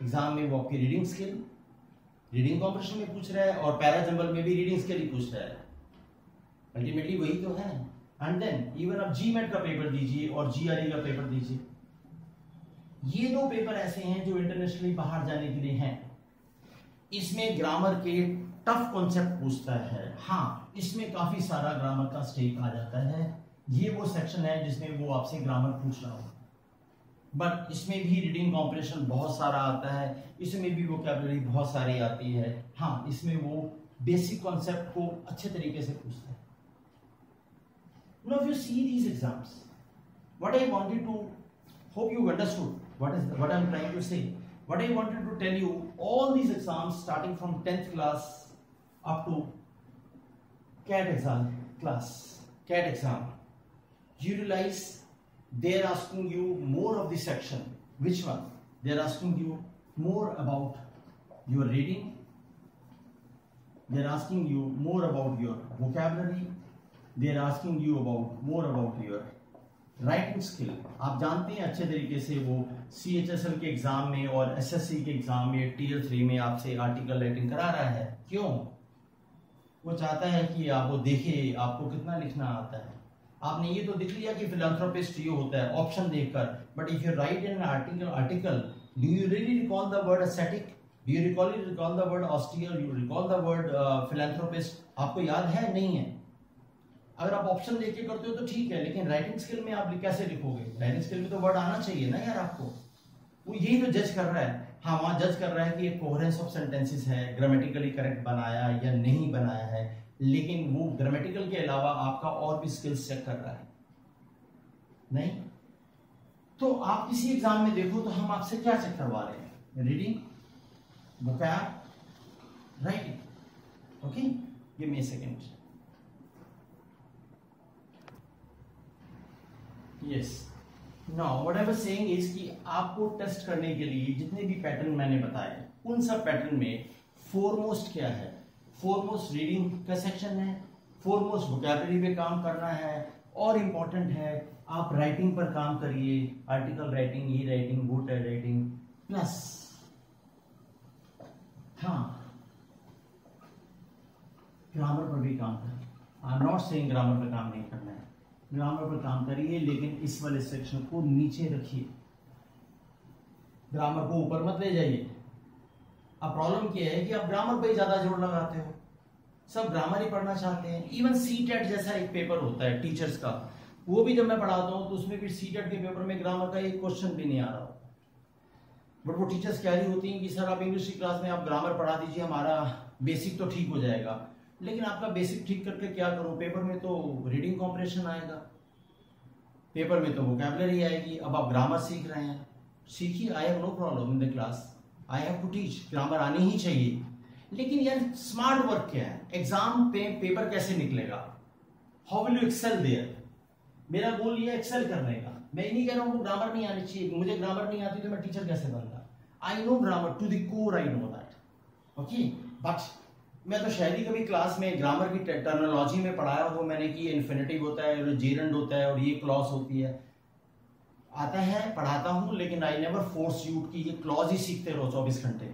एग्जाम में वो आपकी रीडिंग स्किल, रीडिंग कॉम्प्रिहेंशन में पूछ रहा है, और पैराजंबल में भी रीडिंग स्किल ही पूछ रहा है। अल्टीमेटली वही तो है। एंड देन इवन आप जीमेट का पेपर दीजिए और जीआरई का पेपर दीजिए, ये दो पेपर ऐसे हैं जो इंटरनेशनली बाहर जाने के लिए हैं। इसमें ग्रामर के टफ कॉन्सेप्ट पूछता है। हाँ, इसमें काफी सारा ग्रामर का स्टेक आ जाता है। ये वो सेक्शन है जिसमें वो आपसे ग्रामर पूछ रहा हो, बट इसमें भी रीडिंग कॉम्प्रिहेंशन बहुत सारा आता है, इसमें भी वोकैबुलरी बहुत सारी आती है। हाँ, इसमें वो बेसिक कॉन्सेप्ट को अच्छे तरीके से पूछता है। Now if you see these exams, what I wanted to, hope you understood what I'm trying to say. What I wanted to tell you, all these exams starting from 10th class up to CAT exam class, CAT exam, you realize they're asking you more of the section. Which one? They're asking you more about your reading, they're asking you more about your vocabulary, they're asking you more about your writing skill. आप जानते हैं अच्छे तरीके से वो CHSL के exam में और SSC के एग्जाम में Tier 3 में आपसे आर्टिकल राइटिंग करा रहा है। क्यों? वो चाहता है कि आप वो देखे आपको कितना लिखना आता है। आपने ये तो देख लिया कि फिलैंथ्रोपिस्ट ये होता है ऑप्शन देखकर, but if you right in article, do you really recall the word aesthetic, do you recall the word austere, you recall the word philanthropist? आपको याद है? नहीं है। अगर आप ऑप्शन देख के करते हो तो ठीक है, लेकिन राइटिंग स्किल में आप कैसे लिखोगे? राइटिंग स्किल में तो वर्ड आना चाहिए ना यार आपको। वो यही तो जज कर रहा है। हाँ, वहां जज कर रहा है कि ये कोहेरेंस ऑफ सेंटेंसेस है, ग्रामेटिकली करेक्ट बनाया या नहीं बनाया है, लेकिन वो ग्रामेटिकल के अलावा आपका और भी स्किल्स चेक कर रहा है। नहीं तो आप किसी एग्जाम में देखो तो हम आपसे क्या चेक करवा रहे हैं? Reading, vocab, writing. Okay, give me a second. Yes. Now what I was saying is कि आपको टेस्ट करने के लिए जितने भी पैटर्न मैंने बताए, उन सब पैटर्न में फोरमोस्ट क्या है? फोरमोस्ट रीडिंग का सेक्शन है, फोरमोस्ट वोकैबुलरी पे काम करना है, और इम्पॉर्टेंट है आप राइटिंग पर काम करिए, आर्टिकल राइटिंग, ई राइटिंग, गुड राइटिंग, प्लस हाँ ग्रामर पर भी काम करिए। I am not saying grammar पर काम नहीं करना है, ग्रामर पर काम करिए, लेकिन इस वाले सेक्शन को नीचे रखिए, ग्रामर को ऊपर मत ले जाइए। अब प्रॉब्लम क्या है कि आप ग्रामर पे ही ज्यादा जोर लगाते हो, सब ग्रामर ही पढ़ना चाहते हैं। इवन सीटेट जैसा एक पेपर होता है टीचर्स का, वो भी जब मैं पढ़ाता हूँ तो उसमें भी सीटेट के पेपर में ग्रामर का एक क्वेश्चन भी नहीं आ रहा, बट वो टीचर्स क्या ही होती हैं कि सर आप इंग्लिश की क्लास में आप ग्रामर पढ़ा दीजिए, हमारा बेसिक तो ठीक हो जाएगा। लेकिन आपका बेसिक ठीक करके क्या करूं, पेपर में तो रीडिंग कॉम्प्रिहेंशन आएगा, पेपर में तो वोकैबुलरी आएगी। अब आप ग्रामर सीख रहे हैं, सीखिए, I have no problem in the class, I have to teach, grammar आनी ही चाहिए। लेकिन यार स्मार्ट वर्क क्या है, एग्जाम पे पेपर कैसे निकलेगा, how will you excel there. मेरा गोल ये एक्सेल करने का, मैं नहीं कह रहा हूँ ग्रामर नहीं आनी चाहिए, मुझे ग्रामर नहीं आती तो मैं टीचर कैसे बनता। I know grammar to the core, I know that, okay. But मैं तो शायद ही कभी क्लास में ग्रामर की टर्मिनोलॉजी में पढ़ाया हो मैंने कि इन्फिनिटिव होता है और जेरेंड होता है और ये क्लॉज होती है, आता है पढ़ाता हूं, लेकिन आई नेवर फोर्स यू कि ये क्लॉज ही सीखते रहो 24 घंटे।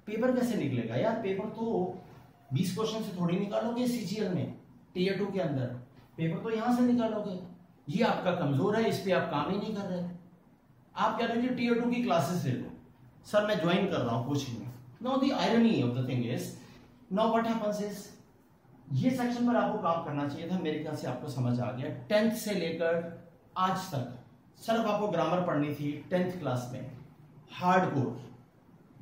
पेपर कैसे निकलेगा यार, पेपर तो 20 क्वेश्चन से थोड़ी निकालोगे सीजीएल में, टीयर 2 के अंदर, पेपर तो यहां से निकालोगे। ये आपका कमजोर है, इस पे आप काम ही नहीं कर रहे। आप कह रहे हो टीयर 2 की क्लासेस ले लो, सर मैं ज्वाइन कर रहा हूं कोचिंग में। No, the irony of the thing is, now what happens is, ये सेक्शन पर आपको काम करना चाहिए था, मेरे ख्याल से आपको समझ आ गया। 10th से लेकर आज तक सिर्फ आपको ग्रामर पढ़नी थी 10th क्लास में, हार्डकोर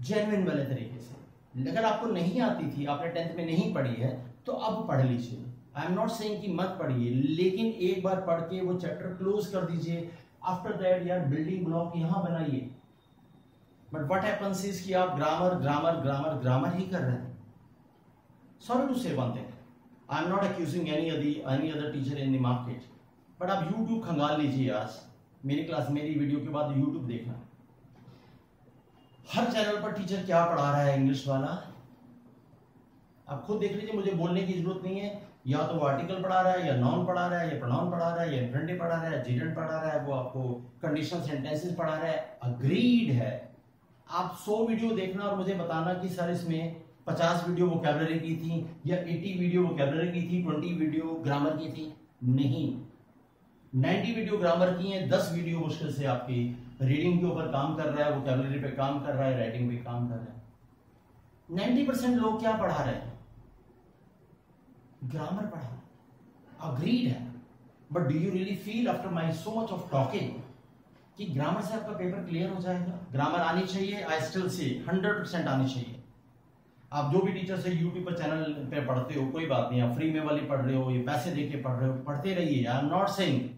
जेन्युइन वाले तरीके से। अगर आपको नहीं आती थी, आपने 10th में नहीं पढ़ी है, तो अब पढ़ लीजिए। आई एम नॉट सेइंग कि मत पढ़िए, लेकिन एक बार पढ़ के वो चैप्टर क्लोज कर दीजिए। आफ्टर दैट यार बिल्डिंग ब्लॉक यहां बनाइए। बट व्हाट हैपेंस इज कि आप ग्रामर ग्रामर ग्रामर ग्रामर ही कर रहे हैं। सॉरी टू से one thing, I am not accusing any other teacher in the market, but आप यूट्यूब खंगाल लीजिए। आज मेरी क्लास, मेरी वीडियो के बाद यूट्यूब देखना, हर चैनल पर टीचर क्या पढ़ा रहा है इंग्लिश वाला, आप खुद देख लीजिए, मुझे बोलने की जरूरत नहीं है। या तो वो आर्टिकल पढ़ा रहा है, या नॉन पढ़ा रहा है, या प्रोनाउन पढ़ा रहा है, या इन्फिनिटिव पढ़ा रहा है, जेरेंड पढ़ा रहा है, वो आपको कंडीशनल सेंटेंसेस पढ़ा रहा है, अग्रीड है। आप 100 वीडियो देखना और मुझे बताना कि सर इसमें 50 वीडियो वोकैबुलरी की थी, या 80 वीडियो वोकैबुलरी की थी, 20 वीडियो ग्रामर की थी। नहीं, 90 वीडियो ग्रामर की है, 10 वीडियो मुश्किल से आपकी रीडिंग के ऊपर काम कर रहा है, वोकैबुलरी पे काम कर रहा है, राइटिंग पे काम कर रहा है। 90% लोग क्या पढ़ा रहे हैं, ग्रामर पढ़ा रहे, अग्रीड है। But do you really feel after my so much of talking कि ग्रामर से आपका पेपर क्लियर हो जाएगा? ग्रामर आनी चाहिए, आई स्टिल से 100% आनी चाहिए। आप जो भी टीचर से यूट्यूब पर चैनल पे पढ़ते हो, कोई बात नहीं, आप फ्री में वाली पढ़ रहे हो, ये पैसे दे के पढ़ रहे हो, पढ़ते रहिए, आई एम नॉट सेइंग।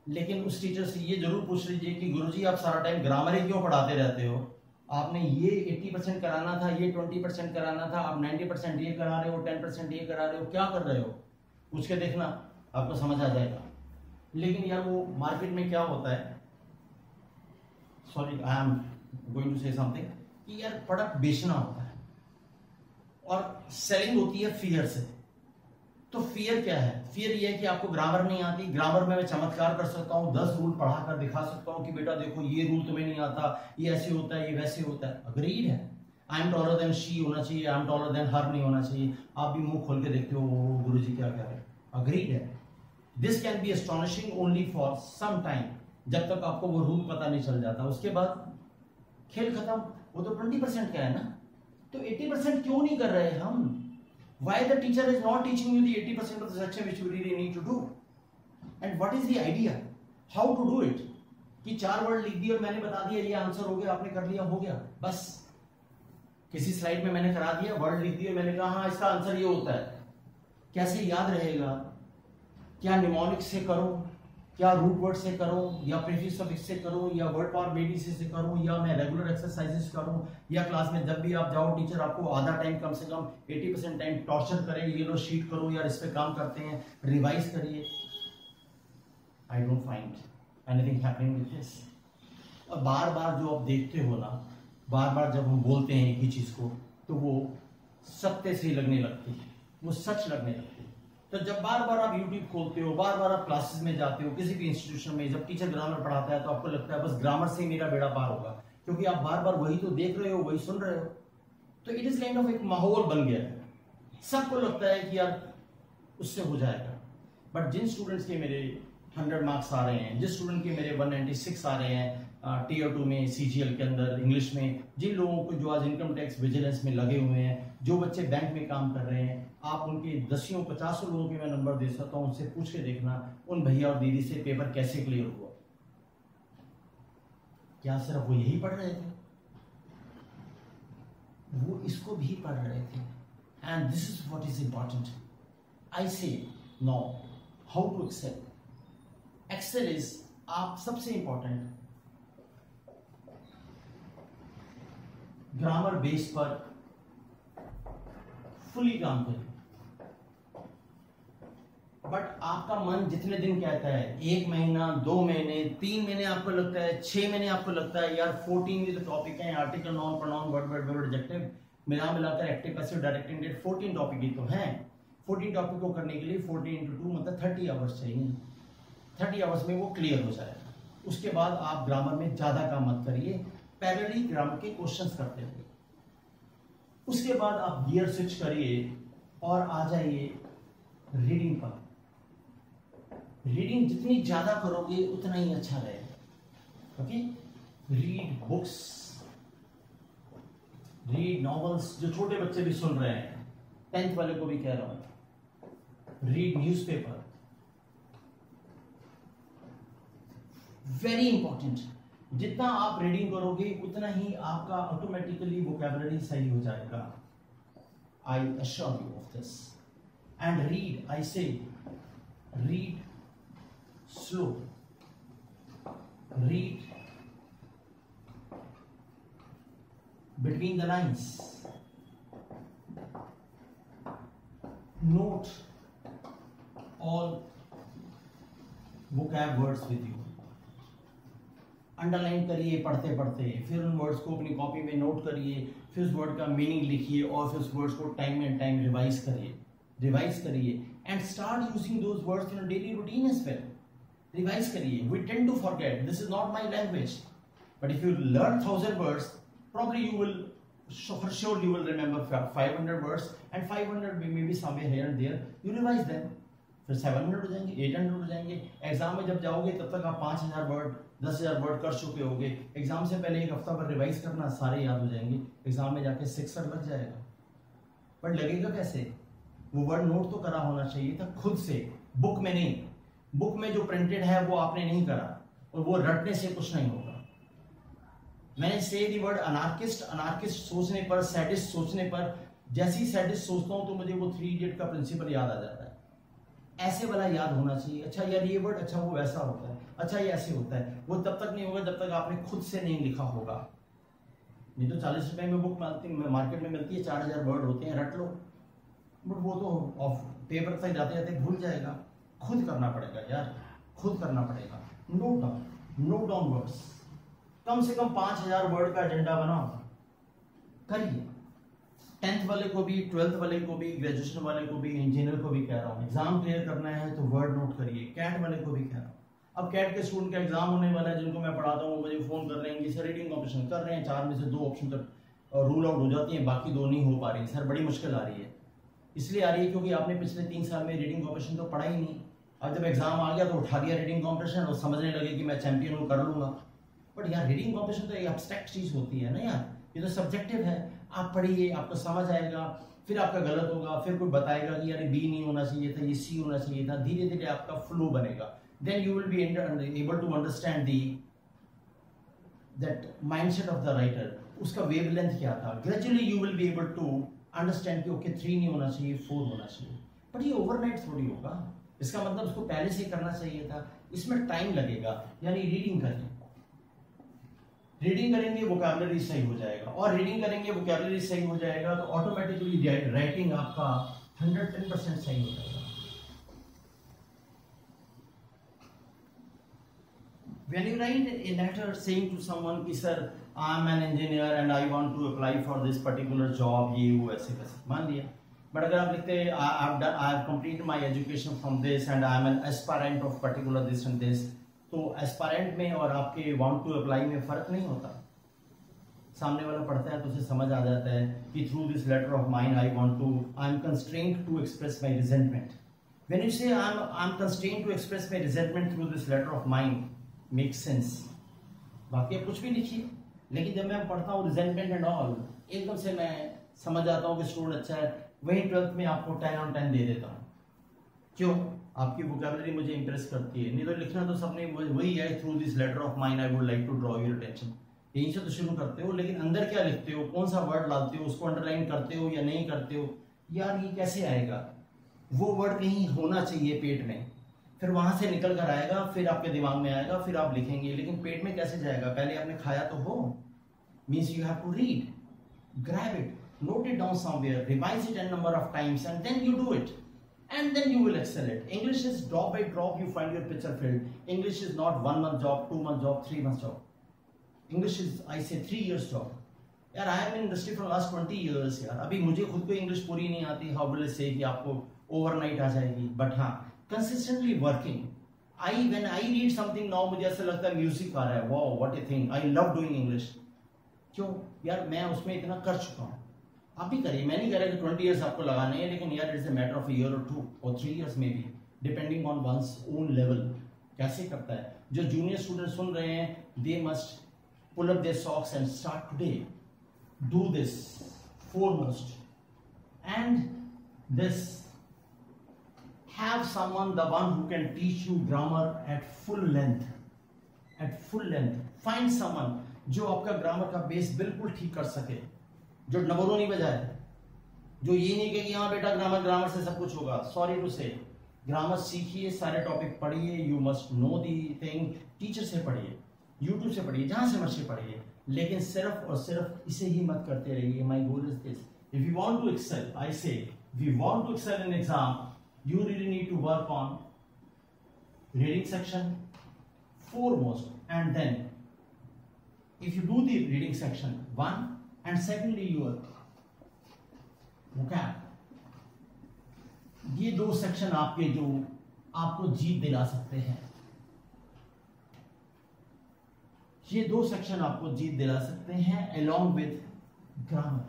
लेकिन उस टीचर से ये जरूर पूछ लीजिए कि गुरुजी आप सारा टाइम ग्रामर ही क्यों पढ़ाते रहते हो? आपने ये 80% कराना था, ये 20% कराना था, आप 90% ये करा रहे हो, 10% ये करा रहे हो, क्या कर रहे हो? पूछ के देखना, आपको समझ आ जाएगा। लेकिन यार वो मार्केट में क्या होता है, sorry I am going to say something, कि यार प्रोडक्ट बेचना होता है और सेलिंग होती है फियर से। तो फियर क्या है? फियर ये है कि आपको ग्रामर नहीं आती, ग्रामर में मैं चमत्कार कर सकता हूँ, 10 रूल पढ़ा कर दिखा सकता हूँ कि बेटा देखो ये रूल तुम्हें नहीं आता, ये ऐसे होता है, ये वैसे होता है। अग्रीड है, I am taller than she होना चाहिए, आई एम टॉलर देन हर नहीं होना चाहिए। आप भी मुंह खोल के देखते हो गुरुजी क्या कह रहे हैं, अग्रीड है। This can be astonishing only for some time, जब तक आपको वो रूल पता नहीं चल जाता, उसके बाद खेल खत्म। वो तो 20% का है ना, तो 80% क्यों नहीं कर रहे हम? Why the teacher is not teaching you the 80% of the section which you really need to do? And what is the idea? How to do it? कि 4 वर्ड लिख दिए और मैंने बता दिया ये आंसर हो गया, आपने कर लिया, हो गया बस। किसी स्लाइड में मैंने करा दिया, वर्ड लिख दिया, मैंने कहा हाँ इसका आंसर ये होता है। कैसे याद रहेगा? क्या निमोनिक से करो, क्या रूट वर्ड से करो, या प्रीफिक्स सफिक्स से करो, या वर्ड पावर बेसिस से करो, या मैं रेगुलर एक्सरसाइजेस करूं, या क्लास में जब भी आप जाओ टीचर आपको आधा टाइम कम से कम 80% टाइम टॉर्चर करे, ये लो शीट करो यार इस पे काम करते हैं, रिवाइज करिए। I don't find anything happening with this. और बार बार जो आप देखते हो ना, बार बार जब हम बोलते हैं एक ही चीज को, तो वो सत्य से लगने लगती है, वो सच लगने लगती है। तो जब बार बार आप यूट्यूब खोलते हो, बार बार आप क्लासेस में जाते हो, किसी भी इंस्टीट्यूशन में जब टीचर ग्रामर पढ़ाता है तो आपको लगता है बस ग्रामर से ही मेरा बेड़ा पार होगा, क्योंकि आप बार बार वही तो देख रहे हो, वही सुन रहे हो। तो इट इज काइंड ऑफ एक माहौल बन गया है, सबको लगता है कि यार उससे हो जाएगा। बट जिन स्टूडेंट्स के मेरे 100 मार्क्स आ रहे हैं, जिस स्टूडेंट के मेरे 196 आ रहे हैं टीयर 2 में, सीजीएल के अंदर इंग्लिश में, जिन लोगों को जो आज इनकम टैक्स विजिलेंस में लगे हुए हैं, जो बच्चे बैंक में काम कर रहे हैं, आप उनके 10 50 लोगों के मैं नंबर दे सकता हूं, उनसे पूछ के देखना उन भैया और दीदी से पेपर कैसे क्लियर हुआ। क्या सिर्फ वो यही पढ़ रहे थे? वो इसको भी पढ़ रहे थे। And this is what is important. I say no how to excel. Excel is, आप सबसे इंपॉर्टेंट ग्रामर बेस पर फुली काम करें। बट आपका मन जितने दिन कहता है, 1 महीना, 2 महीने, 3 महीने आपको लगता है, 6 महीने आपको लगता है यार 14 जो टॉपिक है, article, noun, pronoun, verb, verb, adjective, मिलाकर active, passive, direct, indirect, 14 topic ही तो हैं। 14 टॉपिक को करने के लिए 14 × 2 मतलब 30 आवर्स चाहिए। 30 आवर्स में वो क्लियर हो जाएगा। उसके बाद आप ग्रामर में ज्यादा काम मत करिए, पैरेलली ग्रामर के क्वेश्चंस करते रहिए। उसके बाद आप गियर स्विच करिए और आ जाइए रीडिंग पर। रीडिंग जितनी ज्यादा करोगे उतना ही अच्छा रहेगा। Okay, read books, read novels, जो छोटे बच्चे भी सुन रहे हैं, 10th वाले को भी कह रहा हूं, रीड न्यूज़पेपर, वेरी इंपॉर्टेंट। जितना आप रीडिंग करोगे उतना ही आपका ऑटोमेटिकली वोकैबुलरी सही हो जाएगा। I assure you of this. And read, I say read slow, read between the lines, note all vocab words with you, underline करिए पढ़ते पढ़ते, फिर उन वर्ड्स को अपनी कॉपी में नोट करिए, फिर उस वर्ड का मीनिंग लिखिए और फिर उस वर्ड्स को टाइम एंड टाइम रिवाइज करिए and start using those words in daily routine as well. Revise करिए। We tend to forget, this is not my language, but if you learn 1000 words, probably you will, for sure you will remember 500 words, and 500 may be somewhere here and there, you revise them, फिर 700 हो जाएंगे, 800 हो जाएंगे। Exam में जब जाओगे तब तक आप 5000 वर्ड, 10,000 वर्ड कर चुके होगे। एग्जाम से पहले 1 हफ्ता भर रिवाइज करना, सारे याद हो जाएंगे। एग्जाम में जाके 60 लग जाएगा। पर लगेगा कैसे? वो वर्ड नोट तो करा होना चाहिए था खुद से, बुक में नहीं। बुक में जो प्रिंटेड है वो आपने नहीं करा, और वो रटने से कुछ नहीं होगा। मैंने से दी वर्ड अनार्किस्ट, अनार्किस्ट सोचने पर, सैडिस्ट सोचने पर, जैसी सैडिस्ट सोचता हूं तो मुझे वो 3 इडियट का प्रिंसिपल याद आ जाता है। ऐसे वाला याद होना चाहिए। अच्छा यार ये वर्ड, अच्छा वो वैसा होता है, अच्छा ये ऐसे होता है। वो तब तक नहीं होगा जब तक आपने खुद से नहीं लिखा होगा। नहीं तो 40 रुपए में बुक मार्केट में मिलती है, 4000 वर्ड होते हैं, रट लो। बट वो तो ऑफ पेपर तक जाते जाते भूल जाएगा। खुद करना पड़ेगा यार, खुद करना पड़ेगा। नोट डाउन वर्ड्स, कम से कम 5000 वर्ड का एजेंडा बनाओ, करिए। 10th वाले को भी, 12th वाले को भी, ग्रेजुएशन वाले को भी, इंजीनियर को भी कह रहा हूँ, एग्जाम क्लियर करना है तो वर्ड नोट करिए। कैट वाले को भी कह रहा हूँ। अब कैट के स्टूडेंट का एग्जाम होने वाला है, जिनको मैं पढ़ाता हूँ, मुझे फोन कर रहे हैं कि सर रीडिंग कॉम्पिटिशन कर रहे हैं, 4 में से 2 ऑप्शन तक रूल आउट हो जाती है, बाकी 2 नहीं हो पा रही। सर बड़ी मुश्किल आ रही है। इसलिए आ रही है क्योंकि आपने पिछले 3 साल में रीडिंग कॉम्पिटिशन तो पढ़ा ही नहीं। अब जब एग्जाम आ गया तो उठा दिया रीडिंग कॉम्पिटिशन और समझने लगे कि मैं चैंपियन हूँ, कर लूंगा। बट यार रीडिंग कॉम्पिटिशन तो एक एब्स्ट्रैक्ट चीज होती है ना यार, ये तो सब्जेक्टिव है। आप पढ़िए, आपको समझ आएगा, फिर आपका गलत होगा, फिर कोई बताएगा कि यार बी नहीं होना चाहिए था, ये सी होना चाहिए था। धीरे धीरे आपका फ्लो बनेगा। Then you will be able to understand the that mindset of the writer, उसका वेवलेंथ क्या था। Gradually you will be able to understand कि ओके 3 नहीं होना चाहिए, 4 होना चाहिए। बट ये ओवरनाइट थोड़ी होगा, इसका मतलब उसको पहले से करना चाहिए था। इसमें टाइम लगेगा। यानी रीडिंग करें, रीडिंग करेंगे वोकैबुलरी सही हो जाएगा, और रीडिंग करेंगे वोकैबुलरी सही हो जाएगा तो ऑटोमेटिकली राइटिंग आपका 110% सही हो जाएगा। When you write a letter saying to someone कि sir I am an engineer and I want to apply for this particular job, ये वो ऐसे वैसे मान लिया। बट अगर आप लिखते हैं I have completed my education from this and I am an aspirant of particular this and this, तो एस्पायरेंट में और आपके वांट टू अप्लाई में फर्क नहीं होता। सामने वाला पढ़ता है तो उसे समझ आ जाता है कि through this letter of mine I am constrained to express my resentment. When you say I am constrained to express my resentment through this letter of mine, make sense. बाकी आप कुछ भी लिखिए, लेकिन जब मैं पढ़ता हूँ रिजेंटमेंट एंड ऑल, एकदम से मैं समझ जाता हूँ कि स्टूडेंट अच्छा है, वही 12th में आपको 10 on 10 दे देता हूँ। क्यों? आपकी वोकैबुलरी मुझे इंप्रेस करती है। नहीं तो लिखना तो सबने वही है, through this letter of mine I would like to draw your attention, यहीं से तो शुरू करते हो, लेकिन अंदर क्या लिखते हो, कौन सा वर्ड लाते हो, उसको अंडरलाइन करते हो या नहीं करते हो, यार ये कैसे आएगा? वो वर्ड कहीं होना चाहिए पेट में, फिर वहां से निकल कर आएगा, फिर आपके दिमाग में आएगा, फिर आप लिखेंगे, लेकिन पेट में कैसे जाएगा? पहले आपने खाया तो हो। Means you have to read, grab it, note it down somewhere, revise it n number of times, and then you do it, and then you will excel it. English is drop by drop you find your picture filled. English is not 1 month job, 2 month job, 3 month job. English is, I say, 3 years job. यार I am in industry for last 20 years यार, अभी मुझे खुद को English पूरी नहीं आती। how will I say कि आपको ओवरनाइट आ जाएगी, बट हाँ consistently working. when I read something now मुझे ऐसा लगता है म्यूजिक आ रहा है, wow what a thing, I love doing English. क्यों यार? मैं उसमें इतना कर चुका हूँ। आप भी करिए, मैं नहीं कह रहा कि 20 इयर्स आपको लगाने हैं, लेकिन यार it's a matter of year और 2 और 3 इयर्स में भी, depending on one's own level कैसे करता है। जो जूनियर स्टूडेंट सुन रहे हैं, they must pull up their socks and start today, do this foremost, and this have someone, the one who can teach you grammar at full length. Find someone जो आपका grammar का base बिल्कुल ठीक कर सके, जो नंबरों नहीं बजाए, जो ये नहीं कहे कि हाँ बेटा ग्रामर से सब कुछ होगा। सॉरी टू से, ग्रामर सीखिए, सारे टॉपिक पढ़िए, you must know the thing, teacher से पढ़िए, यूट्यूब से पढ़िए, जहां से मर्जी पढ़िए, लेकिन सिर्फ और सिर्फ इसे ही मत करते रहिए। My goal is this, if you want to excel, I say if you want to excel in exam, you really need to work on reading section foremost, and then if you do the reading section one, and secondly your vocab, ये 2 section आपके जो आपको जीत दिला सकते हैं, ये 2 section आपको जीत दिला सकते हैं along with grammar.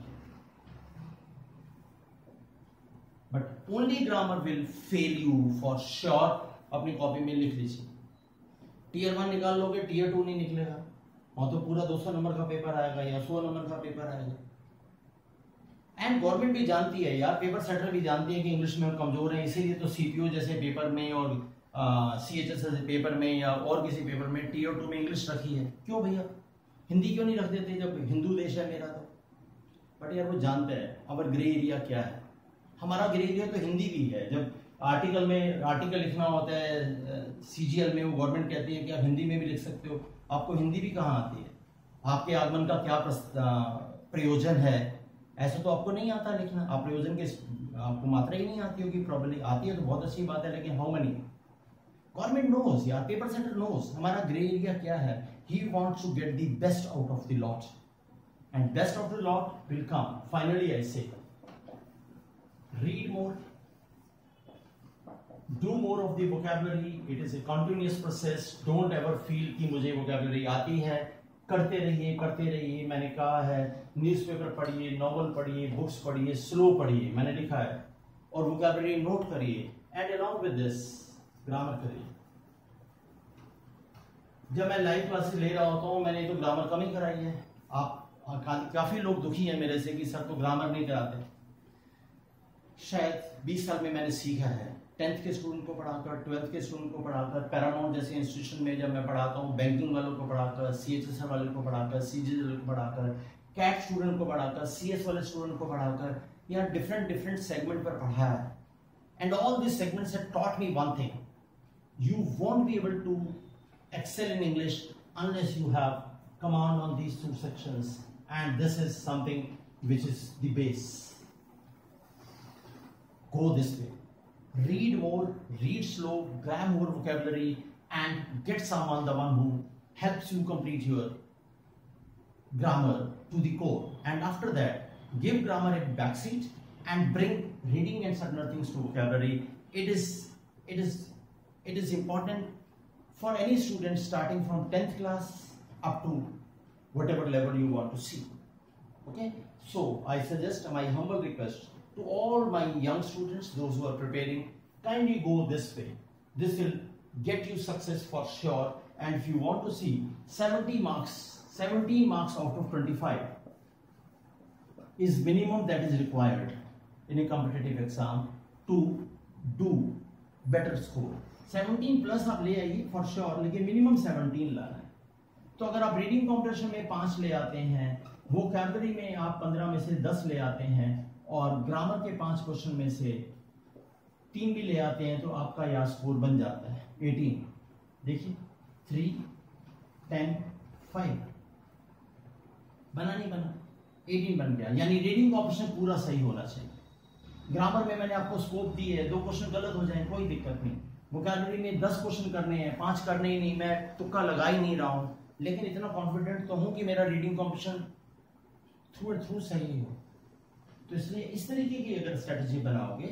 But only grammar will fail you for sure. अपनी कॉपी में लिख लीजिए, टीयर 1 निकाल लोगे, टीयर 2 नहीं निकलेगा, और तो पूरा 200 नंबर का पेपर आएगा या 100 नंबर का पेपर आएगा। एंड गवर्नमेंट भी जानती है यार, पेपर सेटर भी जानती है कि इंग्लिश में हम कमजोर हैं, इसीलिए तो सीपीओ जैसे पेपर में और सीएचएस जैसे पेपर में या और किसी पेपर में टीयर 2 में इंग्लिश रखी है। क्यों भैया, हिंदी क्यों नहीं रख देते जब हिंदू देश है मेरा तो? बट यार वो जानते हैं अवर ग्रे एरिया क्या है। हमारा ग्रे एरिया तो हिंदी भी है। जब आर्टिकल लिखना होता है सीजीएल में, वो गवर्नमेंट कहती है कि आप हिंदी में भी लिख सकते हो। आपको हिंदी भी कहाँ आती है? आपके आगमन का क्या प्रयोजन है, ऐसा तो आपको नहीं आता लिखना। आप प्रयोजन के आपको मात्रा ही नहीं आती होगी, प्रॉब्लम आती है तो बहुत अच्छी बात है, लेकिन हाउ मेनी? गवर्नमेंट नोज यार, पेपर सेंटर नोज हमारा ग्रे एरिया क्या है। He wants to get the best out of the lot, and best of the lot will come finally. I say read more, do more of the vocabulary. It is a continuous process. Don't ever feel कि मुझे vocabulary आती है। करते रहिए। मैंने कहा है newspaper पढ़िए, नॉवल पढ़िए, बुक्स पढ़िए, स्लो पढ़िए, मैंने लिखा है, और vocabulary नोट करिए, and along with this grammar करिए। जब मैं लाइव क्लासेस ले रहा होता हूँ, मैंने तो ग्रामर कम ही कराई है। आप काफी लोग दुखी हैं मेरे से कि सर तो ग्रामर नहीं कराते। शायद 20 साल में मैंने सीखा है, 10th के स्टूडेंट को पढ़ाकर, 12th के स्टूडेंट को पढ़ाकर, पैरामाउंट जैसे इंस्टीट्यूशन में जब मैं पढ़ाता हूँ, बैंकिंग वालों को पढ़ाकर, सीएचएस वाले को पढ़ाकर, सीजीएस वाले को पढ़ाकर, कैट स्टूडेंट को पढ़ाकर, सीएस वाले स्टूडेंट को पढ़ाकर, या डिफरेंट सेगमेंट पर पढ़ाया है। And all this segments have taught me one thing, you won't be able to excel in English unless you have command on these 2 sections, and this is something which is the base. Go this way, read more, read slow, grab more vocabulary, and get someone, the one who helps you complete your grammar to the core, and after that give grammar a backseat and bring reading and certain other things to vocabulary. It is important for any student starting from 10th class up to whatever level you want to see. Okay, so I suggest, my humble request to all my young students, those who are preparing, kindly go this way. This will get you success for sure. And if you want to see 17 marks out of 25 is minimum that is required in a competitive exam to do better score. 17 plus आप ले आइए for sure, लेकिन minimum 17 लाना है. तो अगर आप reading competition में 5 ले आते हैं, वोकैबुलरी में आप 15 में से 10 ले आते हैं, और ग्रामर के 5 क्वेश्चन में से 3 भी ले आते हैं, तो आपका यह स्कोर बन जाता है 18. देखिए 3, 10, 5 बना नहीं बना, 18 बन गया. यानी रीडिंग कॉम्पिटिशन पूरा सही होना चाहिए. ग्रामर में मैंने आपको स्कोप दी है, 2 क्वेश्चन गलत हो जाए कोई दिक्कत नहीं. वोकैबुलरी में 10 क्वेश्चन करने हैं, 5 करने ही नहीं, मैं तुक्का लगा ही नहीं रहा हूँ, लेकिन इतना कॉन्फिडेंट तो हूँ कि मेरा reading competition through and through सही हो. तो इसलिए इस तरीके की अगर स्ट्रेटजी बनाओगे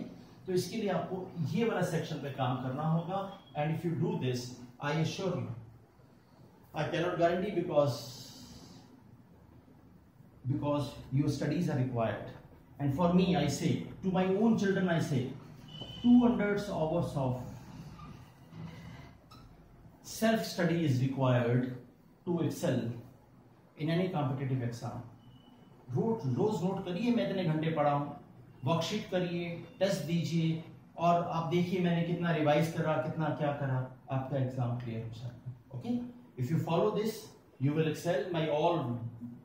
तो इसके लिए आपको ये वाला सेक्शन पे काम करना होगा. And if you do this, I assure you, I cannot guarantee because your studies are required. And for me, I say, to my own children, I say 200 hours of self-study is required to excel in any competitive exam. रोज note करिए, मैं इतने घंटे पढ़ा हूँ, worksheet करिए, test दीजिए, और आप देखिए मैंने कितना रिवाइज करा, कितना क्या करा, आपका एग्जाम क्लियर हो सकता है. Okay, if you follow this you will excel. My all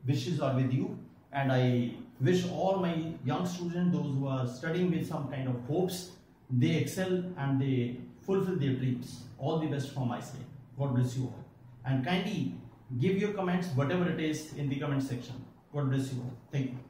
wishes are with you, and I wish all my young students, those who are studying with some kind of hopes, they excel and they fulfill their dreams. All the best from my side. God bless you all, and kindly give your comments, whatever it is, in the comment section. God bless you all. Thank you.